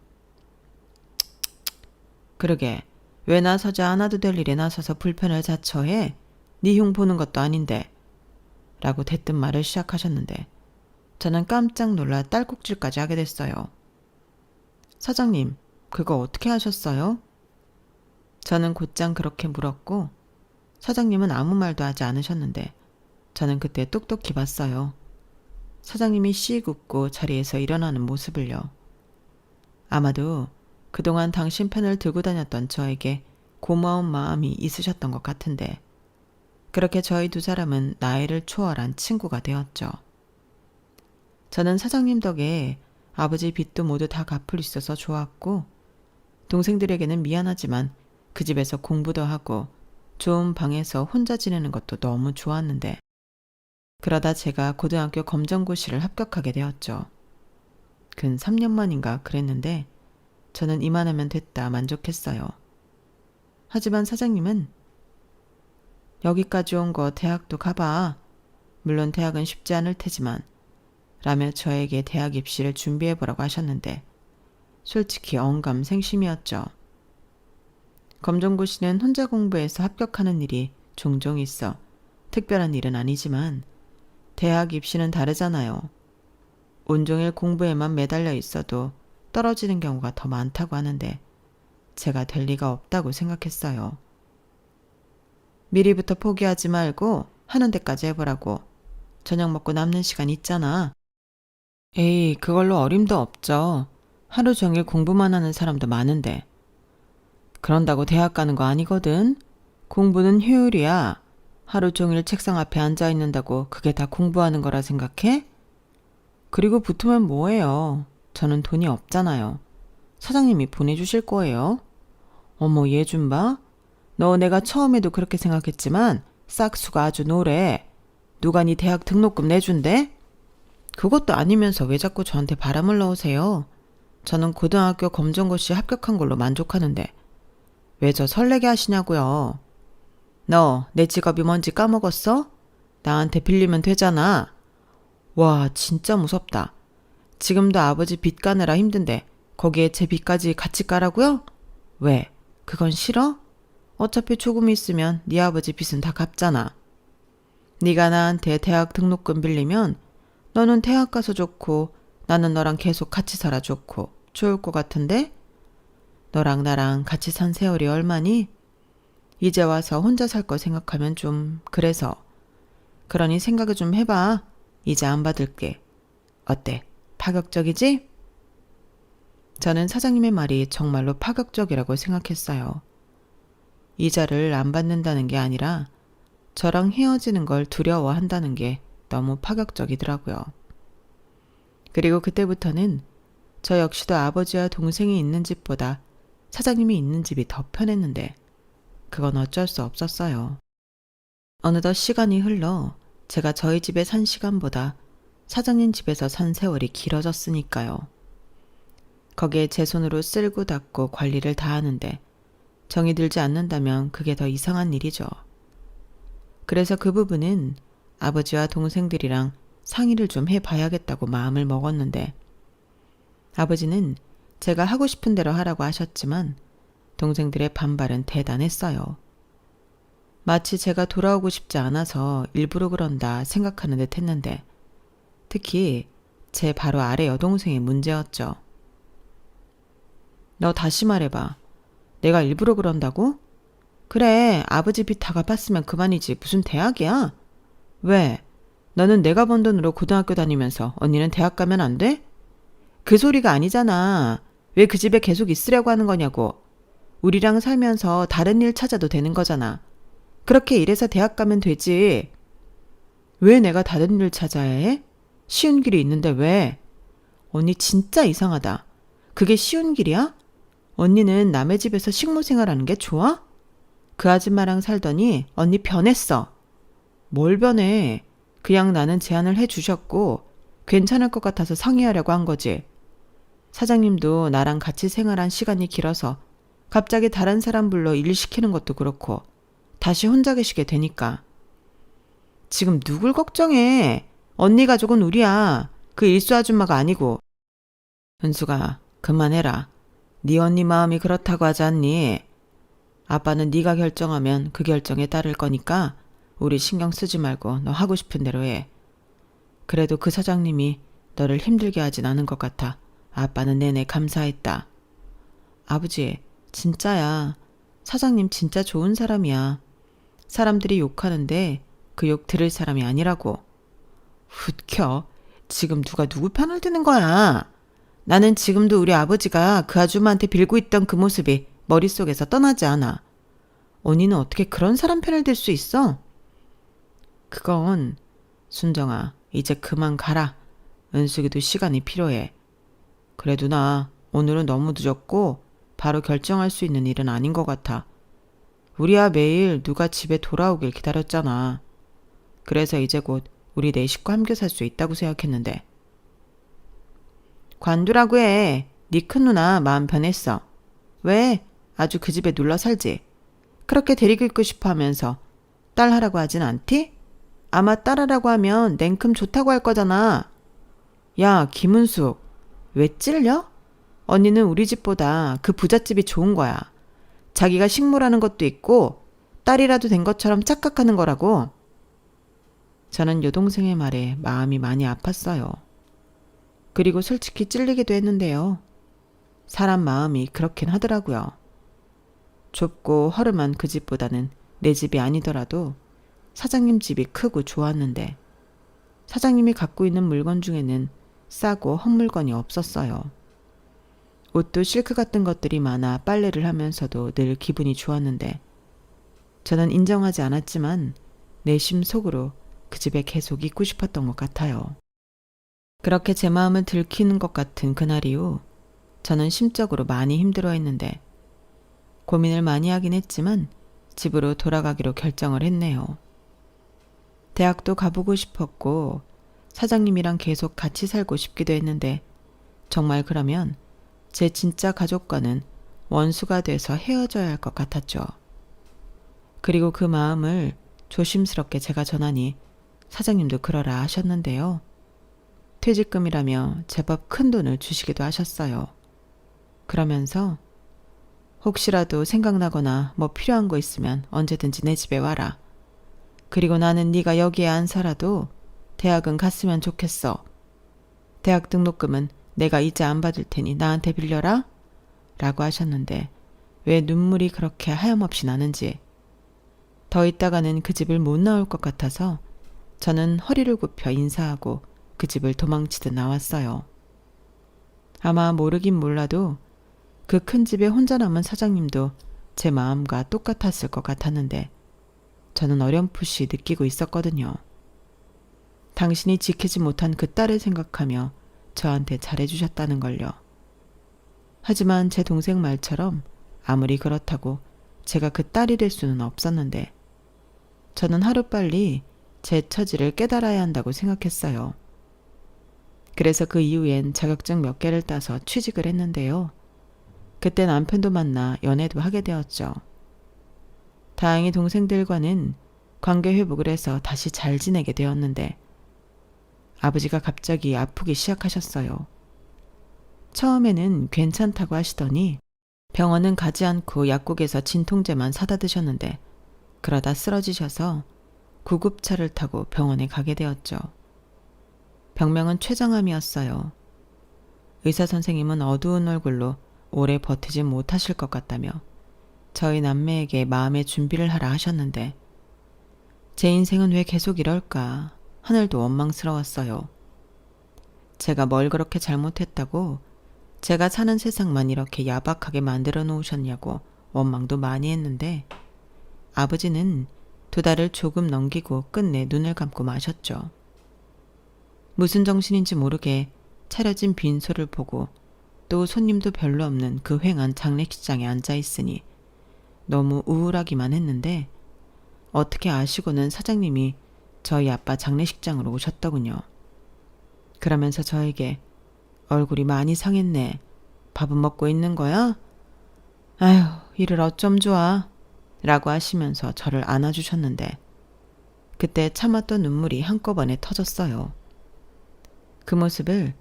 A: 그러게 왜 나서지 않아도 될 일에 나서서 불편을 자처해? 네 흉 보는 것도 아닌데 라고 대뜸 말을 시작하셨는데 저는 깜짝 놀라 딸꾹질까지 하게 됐어요. 사장님, 그거 어떻게 하셨어요? 저는 곧장 그렇게 물었고 사장님은 아무 말도 하지 않으셨는데 저는 그때 똑똑히 봤어요. 사장님이 씩 웃고 자리에서 일어나는 모습을요. 아마도 그동안 당신 편을 들고 다녔던 저에게 고마운 마음이 있으셨던 것 같은데 그렇게 저희 두 사람은 나이를 초월한 친구가 되었죠. 저는 사장님 덕에 아버지 빚도 모두 다 갚을 수 있어서 좋았고 동생들에게는 미안하지만 그 집에서 공부도 하고 좋은 방에서 혼자 지내는 것도 너무 좋았는데 그러다 제가 고등학교 검정고시를 합격하게 되었죠. 근 3년 만인가 그랬는데 저는 이만하면 됐다 만족했어요. 하지만 사장님은 여기까지 온 거 대학도 가봐. 물론 대학은 쉽지 않을 테지만 라며 저에게 대학 입시를 준비해보라고 하셨는데 솔직히 언감생심이었죠. 검정고시는 혼자 공부해서 합격하는 일이 종종 있어 특별한 일은 아니지만 대학 입시는 다르잖아요. 온종일 공부에만 매달려 있어도 떨어지는 경우가 더 많다고 하는데 제가 될 리가 없다고 생각했어요. 미리부터 포기하지 말고 하는 데까지 해보라고. 저녁 먹고 남는 시간 있잖아. 에이, 그걸로 어림도 없죠. 하루 종일 공부만 하는 사람도 많은데. 그런다고 대학 가는 거 아니거든. 공부는 효율이야. 하루 종일 책상 앞에 앉아 있는다고 그게 다 공부하는 거라 생각해? 그리고 붙으면 뭐해요. 저는 돈이 없잖아요. 사장님이 보내주실 거예요. 어머, 얘 좀 봐. 너 내가 처음에도 그렇게 생각했지만 싹수가 아주 노래. 누가 네 대학 등록금 내준대? 그것도 아니면서 왜 자꾸 저한테 바람을 넣으세요? 저는 고등학교 검정고시 합격한 걸로 만족하는데 왜 저 설레게 하시냐고요. 너 내 직업이 뭔지 까먹었어? 나한테 빌리면 되잖아. 와, 진짜 무섭다. 지금도 아버지 빚 가느라 힘든데 거기에 제 빚까지 같이 까라고요? 왜? 그건 싫어? 어차피 조금 있으면 네 아버지 빚은 다 갚잖아. 네가 나한테 대학 등록금 빌리면 너는 대학 가서 좋고 나는 너랑 계속 같이 살아 좋고 좋을 것 같은데? 너랑 나랑 같이 산 세월이 얼마니? 이제 와서 혼자 살 거 생각하면 좀 그래서. 그러니 생각을 좀 해봐. 이제 안 받을게. 어때? 파격적이지? 저는 사장님의 말이 정말로 파격적이라고 생각했어요. 이자를 안 받는다는 게 아니라 저랑 헤어지는 걸 두려워한다는 게 너무 파격적이더라고요. 그리고 그때부터는 저 역시도 아버지와 동생이 있는 집보다 사장님이 있는 집이 더 편했는데 그건 어쩔 수 없었어요. 어느덧 시간이 흘러 제가 저희 집에 산 시간보다 사장님 집에서 산 세월이 길어졌으니까요. 거기에 제 손으로 쓸고 닦고 관리를 다 하는데 정이 들지 않는다면 그게 더 이상한 일이죠. 그래서 그 부분은 아버지와 동생들이랑 상의를 좀 해봐야겠다고 마음을 먹었는데 아버지는 제가 하고 싶은 대로 하라고 하셨지만 동생들의 반발은 대단했어요. 마치 제가 돌아오고 싶지 않아서 일부러 그런다 생각하는 듯 했는데 특히 제 바로 아래 여동생의 문제였죠. 너 다시 말해봐. 내가 일부러 그런다고? 그래, 아버지 빚 다 갚았으면 그만이지. 무슨 대학이야? 왜? 너는 내가 번 돈으로 고등학교 다니면서 언니는 대학 가면 안 돼? 그 소리가 아니잖아. 왜 그 집에 계속 있으려고 하는 거냐고. 우리랑 살면서 다른 일 찾아도 되는 거잖아. 그렇게 일해서 대학 가면 되지. 왜 내가 다른 일 찾아야 해? 쉬운 길이 있는데 왜? 언니 진짜 이상하다. 그게 쉬운 길이야? 언니는 남의 집에서 식모 생활하는 게 좋아? 그 아줌마랑 살더니 언니 변했어. 뭘 변해? 그냥 나는 제안을 해주셨고 괜찮을 것 같아서 상의하려고 한 거지. 사장님도 나랑 같이 생활한 시간이 길어서 갑자기 다른 사람 불러 일 시키는 것도 그렇고 다시 혼자 계시게 되니까. 지금 누굴 걱정해? 언니 가족은 우리야. 그 일수 아줌마가 아니고. 은수가 그만해라. 네 언니 마음이 그렇다고 하지 않니? 아빠는 네가 결정하면 그 결정에 따를 거니까 우리 신경 쓰지 말고 너 하고 싶은 대로 해. 그래도 그 사장님이 너를 힘들게 하진 않은 것 같아. 아빠는 내내 감사했다. 아버지, 진짜야. 사장님 진짜 좋은 사람이야. 사람들이 욕하는데 그 욕 들을 사람이 아니라고. 웃겨. 지금 누가 누구 편을 드는 거야? 나는 지금도 우리 아버지가 그 아줌마한테 빌고 있던 그 모습이 머릿속에서 떠나지 않아. 언니는 어떻게 그런 사람 편을 들 수 있어? 그건 순정아, 이제 그만 가라. 은숙이도 시간이 필요해. 그래 누나, 오늘은 너무 늦었고 바로 결정할 수 있는 일은 아닌 것 같아. 우리야 매일 누가 집에 돌아오길 기다렸잖아. 그래서 이제 곧 우리 네 식구 함께 살 수 있다고 생각했는데. 관두라고 해. 네 큰 누나 마음 변했어. 왜? 아주 그 집에 눌러 살지. 그렇게 데리고 있고 싶어 하면서 딸 하라고 하진 않디? 아마 딸 하라고 하면 냉큼 좋다고 할 거잖아. 야, 김은숙, 왜 찔려? 언니는 우리 집보다 그 부잣집이 좋은 거야. 자기가 식모라는 것도 있고 딸이라도 된 것처럼 착각하는 거라고. 저는 여동생의 말에 마음이 많이 아팠어요. 그리고 솔직히 찔리기도 했는데요. 사람 마음이 그렇긴 하더라고요. 좁고 허름한 그 집보다는 내 집이 아니더라도 사장님 집이 크고 좋았는데 사장님이 갖고 있는 물건 중에는 싸고 헛물건이 없었어요. 옷도 실크 같은 것들이 많아 빨래를 하면서도 늘 기분이 좋았는데 저는 인정하지 않았지만 내심 속으로 그 집에 계속 있고 싶었던 것 같아요. 그렇게 제 마음을 들키는 것 같은 그날 이후 저는 심적으로 많이 힘들어했는데 고민을 많이 하긴 했지만 집으로 돌아가기로 결정을 했네요. 대학도 가보고 싶었고 사장님이랑 계속 같이 살고 싶기도 했는데 정말 그러면 제 진짜 가족과는 원수가 돼서 헤어져야 할 것 같았죠. 그리고 그 마음을 조심스럽게 제가 전하니 사장님도 그러라 하셨는데요. 퇴직금이라며 제법 큰 돈을 주시기도 하셨어요. 그러면서 혹시라도 생각나거나 뭐 필요한 거 있으면 언제든지 내 집에 와라. 그리고 나는 네가 여기에 안 살아도 대학은 갔으면 좋겠어. 대학 등록금은 내가 이자 안 받을 테니 나한테 빌려라. 라고 하셨는데 왜 눈물이 그렇게 하염없이 나는지 더 있다가는 그 집을 못 나올 것 같아서 저는 허리를 굽혀 인사하고 그 집을 도망치듯 나왔어요. 아마 모르긴 몰라도 그 큰 집에 혼자 남은 사장님도 제 마음과 똑같았을 것 같았는데 저는 어렴풋이 느끼고 있었거든요. 당신이 지키지 못한 그 딸을 생각하며 저한테 잘해주셨다는 걸요. 하지만 제 동생 말처럼 아무리 그렇다고 제가 그 딸이 될 수는 없었는데 저는 하루빨리 제 처지를 깨달아야 한다고 생각했어요. 그래서 그 이후엔 자격증 몇 개를 따서 취직을 했는데요. 그때 남편도 만나 연애도 하게 되었죠. 다행히 동생들과는 관계 회복을 해서 다시 잘 지내게 되었는데 아버지가 갑자기 아프기 시작하셨어요. 처음에는 괜찮다고 하시더니 병원은 가지 않고 약국에서 진통제만 사다 드셨는데 그러다 쓰러지셔서 구급차를 타고 병원에 가게 되었죠. 병명은 췌장암이었어요. 의사 선생님은 어두운 얼굴로 오래 버티지 못하실 것 같다며 저희 남매에게 마음의 준비를 하라 하셨는데 제 인생은 왜 계속 이럴까 하늘도 원망스러웠어요. 제가 뭘 그렇게 잘못했다고 제가 사는 세상만 이렇게 야박하게 만들어 놓으셨냐고 원망도 많이 했는데 아버지는 2달을 조금 넘기고 끝내 눈을 감고 마셨죠. 무슨 정신인지 모르게 차려진 빈소를 보고 또 손님도 별로 없는 그 휑한 장례식장에 앉아있으니 너무 우울하기만 했는데 어떻게 아시고는 사장님이 저희 아빠 장례식장으로 오셨더군요. 그러면서 저에게 얼굴이 많이 상했네. 밥은 먹고 있는 거야? 아휴, 이를 어쩜 좋아. 라고 하시면서 저를 안아주셨는데 그때 참았던 눈물이 한꺼번에 터졌어요. 그 모습을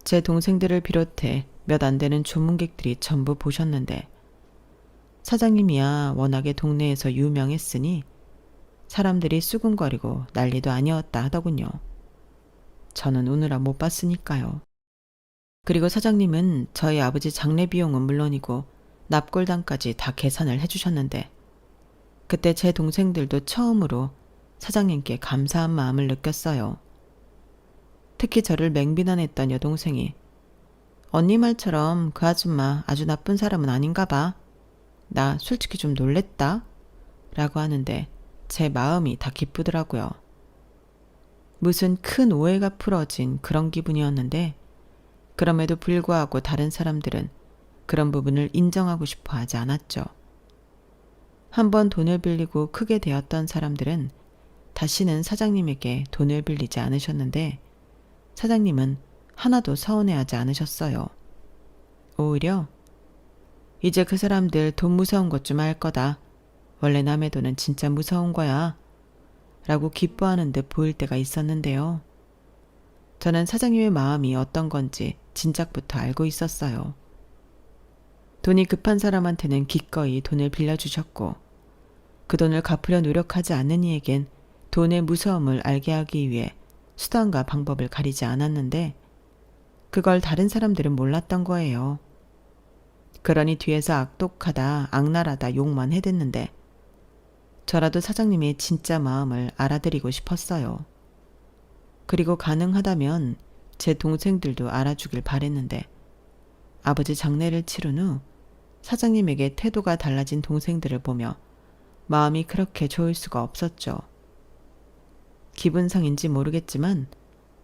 A: 제 동생들을 비롯해 몇 안 되는 조문객들이 전부 보셨는데 사장님이야 워낙에 동네에서 유명했으니 사람들이 수군거리고 난리도 아니었다 하더군요. 저는 우느라 못 봤으니까요. 그리고 사장님은 저희 아버지 장례 비용은 물론이고 납골당까지 다 계산을 해주셨는데 그때 제 동생들도 처음으로 사장님께 감사한 마음을 느꼈어요. 특히 저를 맹비난했던 여동생이 언니 말처럼 그 아줌마 아주 나쁜 사람은 아닌가 봐. 나 솔직히 좀 놀랬다. 라고 하는데 제 마음이 다 기쁘더라고요. 무슨 큰 오해가 풀어진 그런 기분이었는데 그럼에도 불구하고 다른 사람들은 그런 부분을 인정하고 싶어 하지 않았죠. 한번 돈을 빌리고 크게 되었던 사람들은 다시는 사장님에게 돈을 빌리지 않으셨는데 사장님은 하나도 서운해하지 않으셨어요. 오히려 이제 그 사람들 돈 무서운 것 좀 알 거다. 원래 남의 돈은 진짜 무서운 거야. 라고 기뻐하는 듯 보일 때가 있었는데요. 저는 사장님의 마음이 어떤 건지 진작부터 알고 있었어요. 돈이 급한 사람한테는 기꺼이 돈을 빌려주셨고 그 돈을 갚으려 노력하지 않는 이에겐 돈의 무서움을 알게 하기 위해 수단과 방법을 가리지 않았는데 그걸 다른 사람들은 몰랐던 거예요. 그러니 뒤에서 악독하다, 악랄하다 욕만 해댔는데 저라도 사장님의 진짜 마음을 알아드리고 싶었어요. 그리고 가능하다면 제 동생들도 알아주길 바랬는데 아버지 장례를 치른 후 사장님에게 태도가 달라진 동생들을 보며 마음이 그렇게 좋을 수가 없었죠. 기분상인지 모르겠지만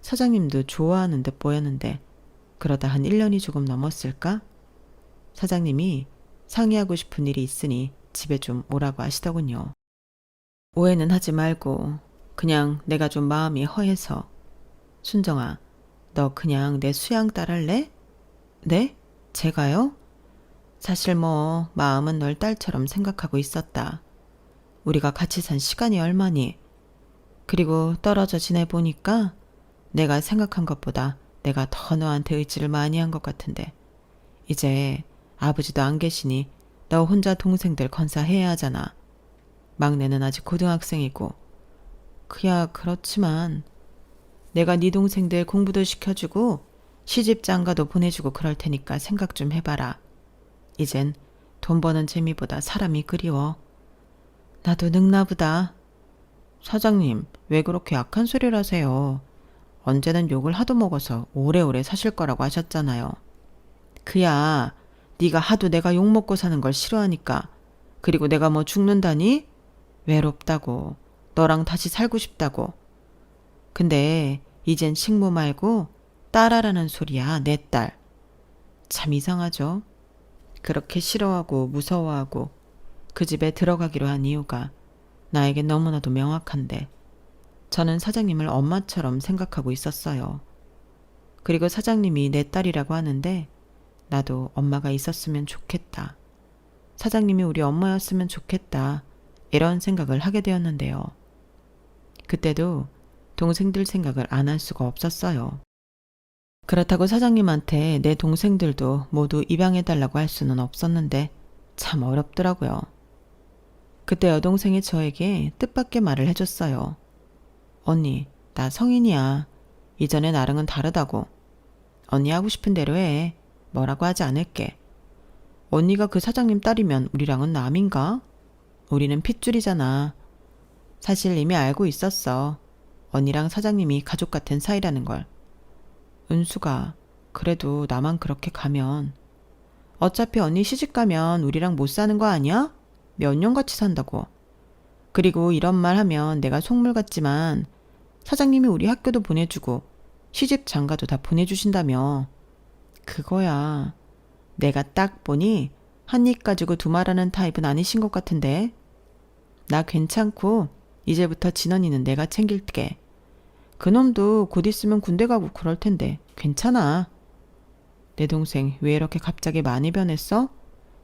A: 사장님도 좋아하는 듯 보였는데 그러다 한 1년이 조금 넘었을까? 사장님이 상의하고 싶은 일이 있으니 집에 좀 오라고 하시더군요. 오해는 하지 말고 그냥 내가 좀 마음이 허해서. 순정아, 너 그냥 내 수양 딸할래? 네? 제가요? 사실 뭐 마음은 널 딸처럼 생각하고 있었다. 우리가 같이 산 시간이 얼마니? 그리고 떨어져 지내보니까 내가 생각한 것보다 내가 더 너한테 의지를 많이 한 것 같은데 이제 아버지도 안 계시니 너 혼자 동생들 건사해야 하잖아. 막내는 아직 고등학생이고 그야 그렇지만 내가 네 동생들 공부도 시켜주고 시집 장가도 보내주고 그럴 테니까 생각 좀 해봐라. 이젠 돈 버는 재미보다 사람이 그리워. 나도 늙나 보다. 사장님, 왜 그렇게 약한 소리를 하세요? 언제는 욕을 하도 먹어서 오래오래 사실 거라고 하셨잖아요. 그야 네가 하도 내가 욕 먹고 사는 걸 싫어하니까. 그리고 내가 뭐 죽는다니? 외롭다고. 너랑 다시 살고 싶다고. 근데 이젠 식모 말고 딸아라는 소리야, 내 딸. 참 이상하죠? 그렇게 싫어하고 무서워하고 그 집에 들어가기로 한 이유가 나에게 너무나도 명확한데 저는 사장님을 엄마처럼 생각하고 있었어요. 그리고 사장님이 내 딸이라고 하는데 나도 엄마가 있었으면 좋겠다. 사장님이 우리 엄마였으면 좋겠다. 이런 생각을 하게 되었는데요. 그때도 동생들 생각을 안 할 수가 없었어요. 그렇다고 사장님한테 내 동생들도 모두 입양해달라고 할 수는 없었는데 참 어렵더라고요. 그때 여동생이 저에게 뜻밖의 말을 해줬어요. 언니, 나 성인이야. 이전에 나랑은 다르다고. 언니 하고 싶은 대로 해. 뭐라고 하지 않을게. 언니가 그 사장님 딸이면 우리랑은 남인가? 우리는 핏줄이잖아. 사실 이미 알고 있었어. 언니랑 사장님이 가족 같은 사이라는 걸. 은수가 그래도 나만 그렇게 가면 어차피 언니 시집가면 우리랑 못 사는 거 아니야? 몇 년 같이 산다고. 그리고 이런 말 하면 내가 속물 같지만 사장님이 우리 학교도 보내주고 시집 장가도 다 보내주신다며. 그거야. 내가 딱 보니 한 입 가지고 두 말하는 타입은 아니신 것 같은데. 나 괜찮고 이제부터 진원이는 내가 챙길게. 그놈도 곧 있으면 군대 가고 그럴 텐데 괜찮아. 내 동생 왜 이렇게 갑자기 많이 변했어?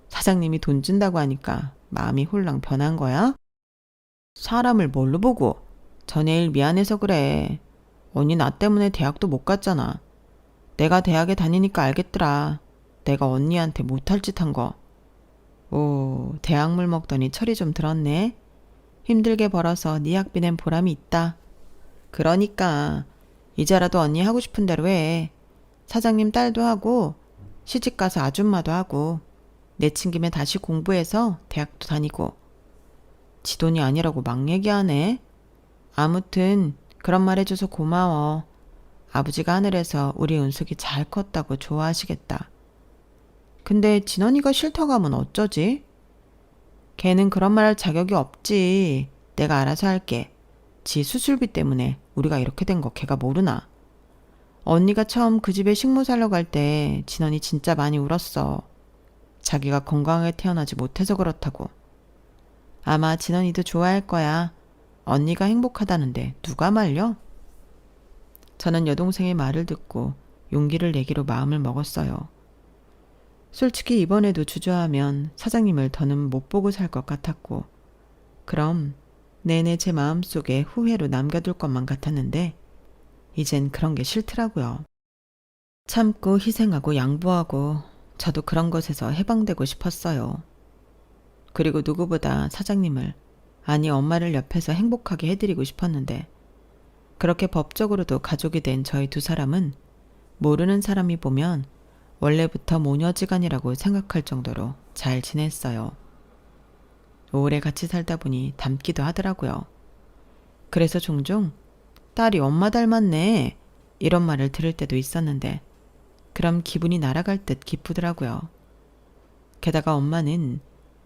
A: 사장님이 돈 준다고 하니까 마음이 홀랑 변한 거야? 사람을 뭘로 보고? 전에 일 미안해서 그래. 언니 나 때문에 대학도 못 갔잖아. 내가 대학에 다니니까 알겠더라. 내가 언니한테 못할 짓 한 거. 오, 대학물 먹더니 철이 좀 들었네. 힘들게 벌어서 네 학비 낸 보람이 있다. 그러니까 이제라도 언니 하고 싶은 대로 해. 사장님 딸도 하고 시집가서 아줌마도 하고 내친 김에 다시 공부해서 대학도 다니고. 지 돈이 아니라고 막 얘기하네. 아무튼 그런 말 해줘서 고마워. 아버지가 하늘에서 우리 은숙이 잘 컸다고 좋아하시겠다. 근데 진원이가 싫다고 하면 어쩌지? 걔는 그런 말 할 자격이 없지. 내가 알아서 할게. 지 수술비 때문에 우리가 이렇게 된 거 걔가 모르나. 언니가 처음 그 집에 식모 살러 갈 때 진원이 진짜 많이 울었어. 자기가 건강하게 태어나지 못해서 그렇다고. 아마 진원이도 좋아할 거야. 언니가 행복하다는데 누가 말려? 저는 여동생의 말을 듣고 용기를 내기로 마음을 먹었어요. 솔직히 이번에도 주저하면 사장님을 더는 못 보고 살 것 같았고 그럼 내내 제 마음속에 후회로 남겨둘 것만 같았는데 이젠 그런 게 싫더라고요. 참고 희생하고 양보하고 저도 그런 것에서 해방되고 싶었어요. 그리고 누구보다 사장님을, 아니 엄마를 옆에서 행복하게 해드리고 싶었는데 그렇게 법적으로도 가족이 된 저희 두 사람은 모르는 사람이 보면 원래부터 모녀지간이라고 생각할 정도로 잘 지냈어요. 오래 같이 살다 보니 닮기도 하더라고요. 그래서 종종 딸이 엄마 닮았네 이런 말을 들을 때도 있었는데 그럼 기분이 날아갈 듯 기쁘더라고요. 게다가 엄마는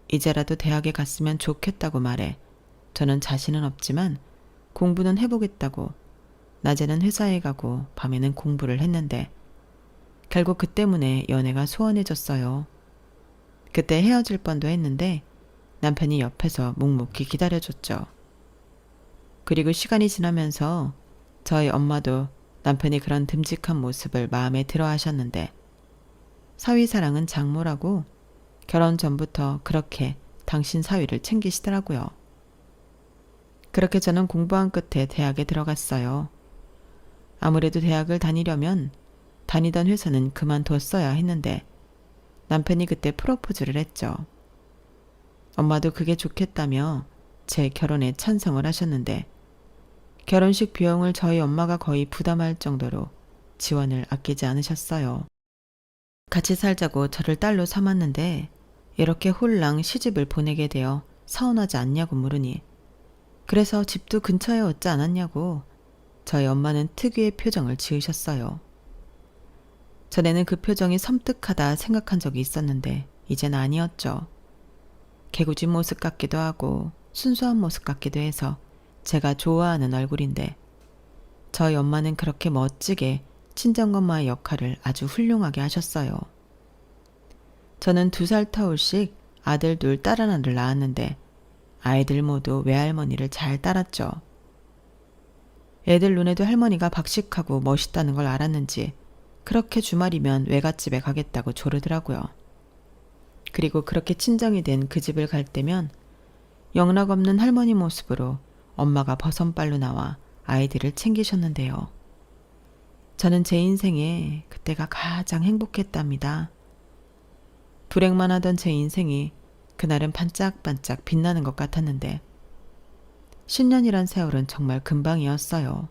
A: 이제라도 대학에 갔으면 좋겠다고 말해 저는 자신은 없지만 공부는 해보겠다고 낮에는 회사에 가고 밤에는 공부를 했는데 결국 그 때문에 연애가 소원해졌어요. 그때 헤어질 뻔도 했는데 남편이 옆에서 묵묵히 기다려줬죠. 그리고 시간이 지나면서 저희 엄마도 남편이 그런 듬직한 모습을 마음에 들어 하셨는데 사위사랑은 장모라고 결혼 전부터 그렇게 당신 사위를 챙기시더라고요. 그렇게 저는 공부한 끝에 대학에 들어갔어요. 아무래도 대학을 다니려면 다니던 회사는 그만뒀어야 했는데 남편이 그때 프로포즈를 했죠. 엄마도 그게 좋겠다며 제 결혼에 찬성을 하셨는데 결혼식 비용을 저희 엄마가 거의 부담할 정도로 지원을 아끼지 않으셨어요. 같이 살자고 저를 딸로 삼았는데 이렇게 홀랑 시집을 보내게 되어 서운하지 않냐고 물으니 그래서 집도 근처에 얻지 않았냐고 저희 엄마는 특유의 표정을 지으셨어요. 전에는 그 표정이 섬뜩하다 생각한 적이 있었는데 이젠 아니었죠. 개구진 모습 같기도 하고 순수한 모습 같기도 해서 제가 좋아하는 얼굴인데 저희 엄마는 그렇게 멋지게 친정엄마의 역할을 아주 훌륭하게 하셨어요. 저는 2살 터울씩 아들 둘, 딸 하나를 낳았는데 아이들 모두 외할머니를 잘 따랐죠. 애들 눈에도 할머니가 박식하고 멋있다는 걸 알았는지 그렇게 주말이면 외갓집에 가겠다고 조르더라고요. 그리고 그렇게 친정이 된 그 집을 갈 때면 영락없는 할머니 모습으로 엄마가 버선발로 나와 아이들을 챙기셨는데요. 저는 제 인생에 그때가 가장 행복했답니다. 불행만 하던 제 인생이 그날은 반짝반짝 빛나는 것 같았는데 10년이란 세월은 정말 금방이었어요.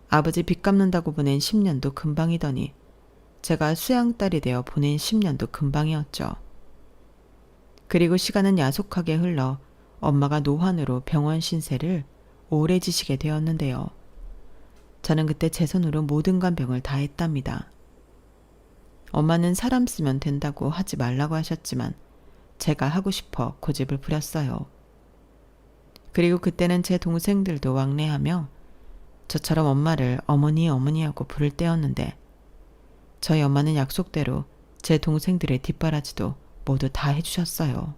A: 아버지 빚 갚는다고 보낸 10년도 금방이더니 제가 수양딸이 되어 보낸 10년도 금방이었죠. 그리고 시간은 야속하게 흘러 엄마가 노환으로 병원 신세를 오래 지시게 되었는데요. 저는 그때 제 손으로 모든 간병을 다 했답니다. 엄마는 사람 쓰면 된다고 하지 말라고 하셨지만 제가 하고 싶어 고집을 부렸어요. 그리고 그때는 제 동생들도 왕래하며 저처럼 엄마를 어머니 어머니 하고 부를 때였는데 저희 엄마는 약속대로 제 동생들의 뒷바라지도 모두 다 해주셨어요.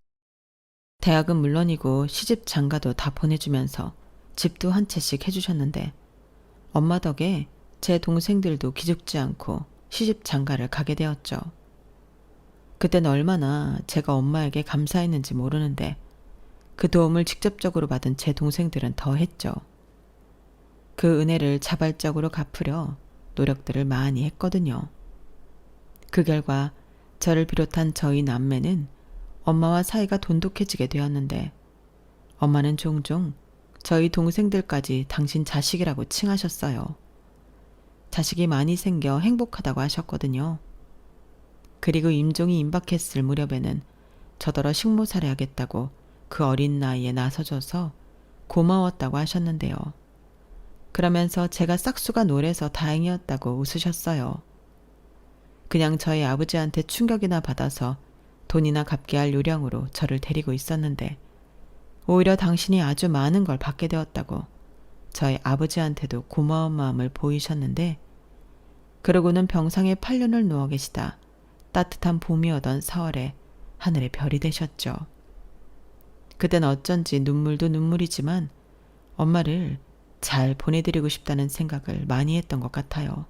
A: 대학은 물론이고 시집 장가도 다 보내주면서 집도 한 채씩 해주셨는데 엄마 덕에 제 동생들도 기죽지 않고 시집 장가를 가게 되었죠. 그땐 얼마나 제가 엄마에게 감사했는지 모르는데 그 도움을 직접적으로 받은 제 동생들은 더 했죠. 그 은혜를 자발적으로 갚으려 노력들을 많이 했거든요. 그 결과 저를 비롯한 저희 남매는 엄마와 사이가 돈독해지게 되었는데 엄마는 종종 저희 동생들까지 당신 자식이라고 칭하셨어요. 자식이 많이 생겨 행복하다고 하셨거든요. 그리고 임종이 임박했을 무렵에는 저더러 식모살해하겠다고 그 어린 나이에 나서줘서 고마웠다고 하셨는데요. 그러면서 제가 싹수가 노래서 다행이었다고 웃으셨어요. 그냥 저희 아버지한테 충격이나 받아서 돈이나 갚게 할 요량으로 저를 데리고 있었는데 오히려 당신이 아주 많은 걸 받게 되었다고 저희 아버지한테도 고마운 마음을 보이셨는데 그러고는 병상에 8년을 누워 계시다 따뜻한 봄이 오던 4월에 하늘의 별이 되셨죠. 그땐 어쩐지 눈물도 눈물이지만 엄마를 잘 보내드리고 싶다는 생각을 많이 했던 것 같아요.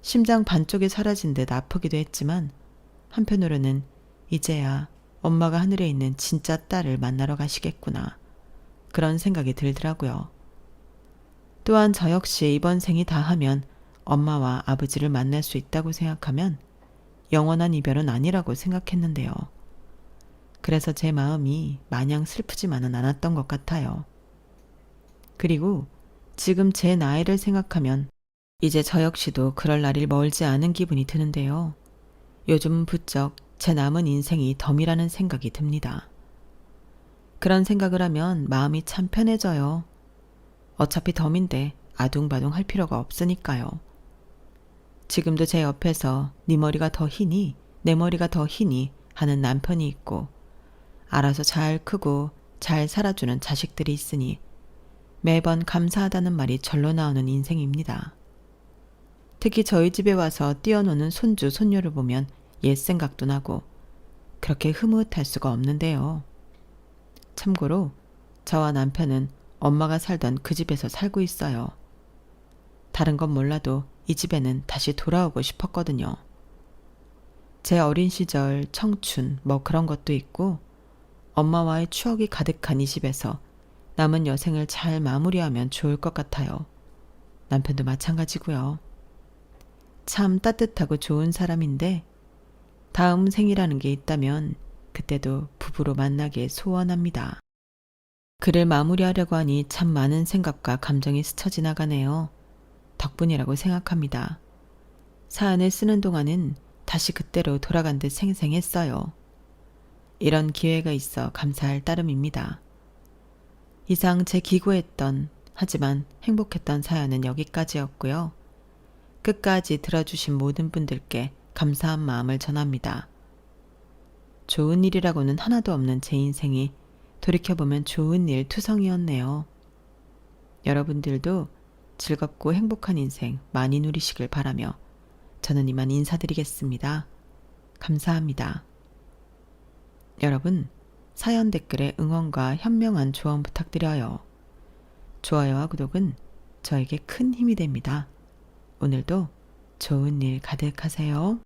A: 심장 반쪽이 사라진 듯 아프기도 했지만 한편으로는 이제야 엄마가 하늘에 있는 진짜 딸을 만나러 가시겠구나 그런 생각이 들더라고요. 또한 저 역시 이번 생이 다하면 엄마와 아버지를 만날 수 있다고 생각하면 영원한 이별은 아니라고 생각했는데요. 그래서 제 마음이 마냥 슬프지만은 않았던 것 같아요. 그리고 지금 제 나이를 생각하면 이제 저 역시도 그럴 날이 멀지 않은 기분이 드는데요. 요즘 부쩍 제 남은 인생이 덤이라는 생각이 듭니다. 그런 생각을 하면 마음이 참 편해져요. 어차피 덤인데 아둥바둥 할 필요가 없으니까요. 지금도 제 옆에서 네 머리가 더 희니 내 머리가 더 희니 하는 남편이 있고 알아서 잘 크고 잘 살아주는 자식들이 있으니 매번 감사하다는 말이 절로 나오는 인생입니다. 특히 저희 집에 와서 뛰어노는 손주, 손녀를 보면 옛 생각도 나고 그렇게 흐뭇할 수가 없는데요. 참고로 저와 남편은 엄마가 살던 그 집에서 살고 있어요. 다른 건 몰라도 이 집에는 다시 돌아오고 싶었거든요. 제 어린 시절, 청춘, 뭐 그런 것도 있고 엄마와의 추억이 가득한 이 집에서 남은 여생을 잘 마무리하면 좋을 것 같아요. 남편도 마찬가지고요. 참 따뜻하고 좋은 사람인데 다음 생이라는 게 있다면 그때도 부부로 만나길 소원합니다. 글을 마무리하려고 하니 참 많은 생각과 감정이 스쳐 지나가네요. 덕분이라고 생각합니다. 사연을 쓰는 동안은 다시 그때로 돌아간 듯 생생했어요. 이런 기회가 있어 감사할 따름입니다. 이상 제 기고했던 하지만 행복했던 사연은 여기까지였고요. 끝까지 들어주신 모든 분들께 감사한 마음을 전합니다. 좋은 일이라고는 하나도 없는 제 인생이 돌이켜보면 좋은 일 투성이었네요. 여러분들도 즐겁고 행복한 인생 많이 누리시길 바라며 저는 이만 인사드리겠습니다. 감사합니다. 여러분, 사연 댓글에 응원과 현명한 조언 부탁드려요. 좋아요와 구독은 저에게 큰 힘이 됩니다. 오늘도 좋은 일 가득하세요.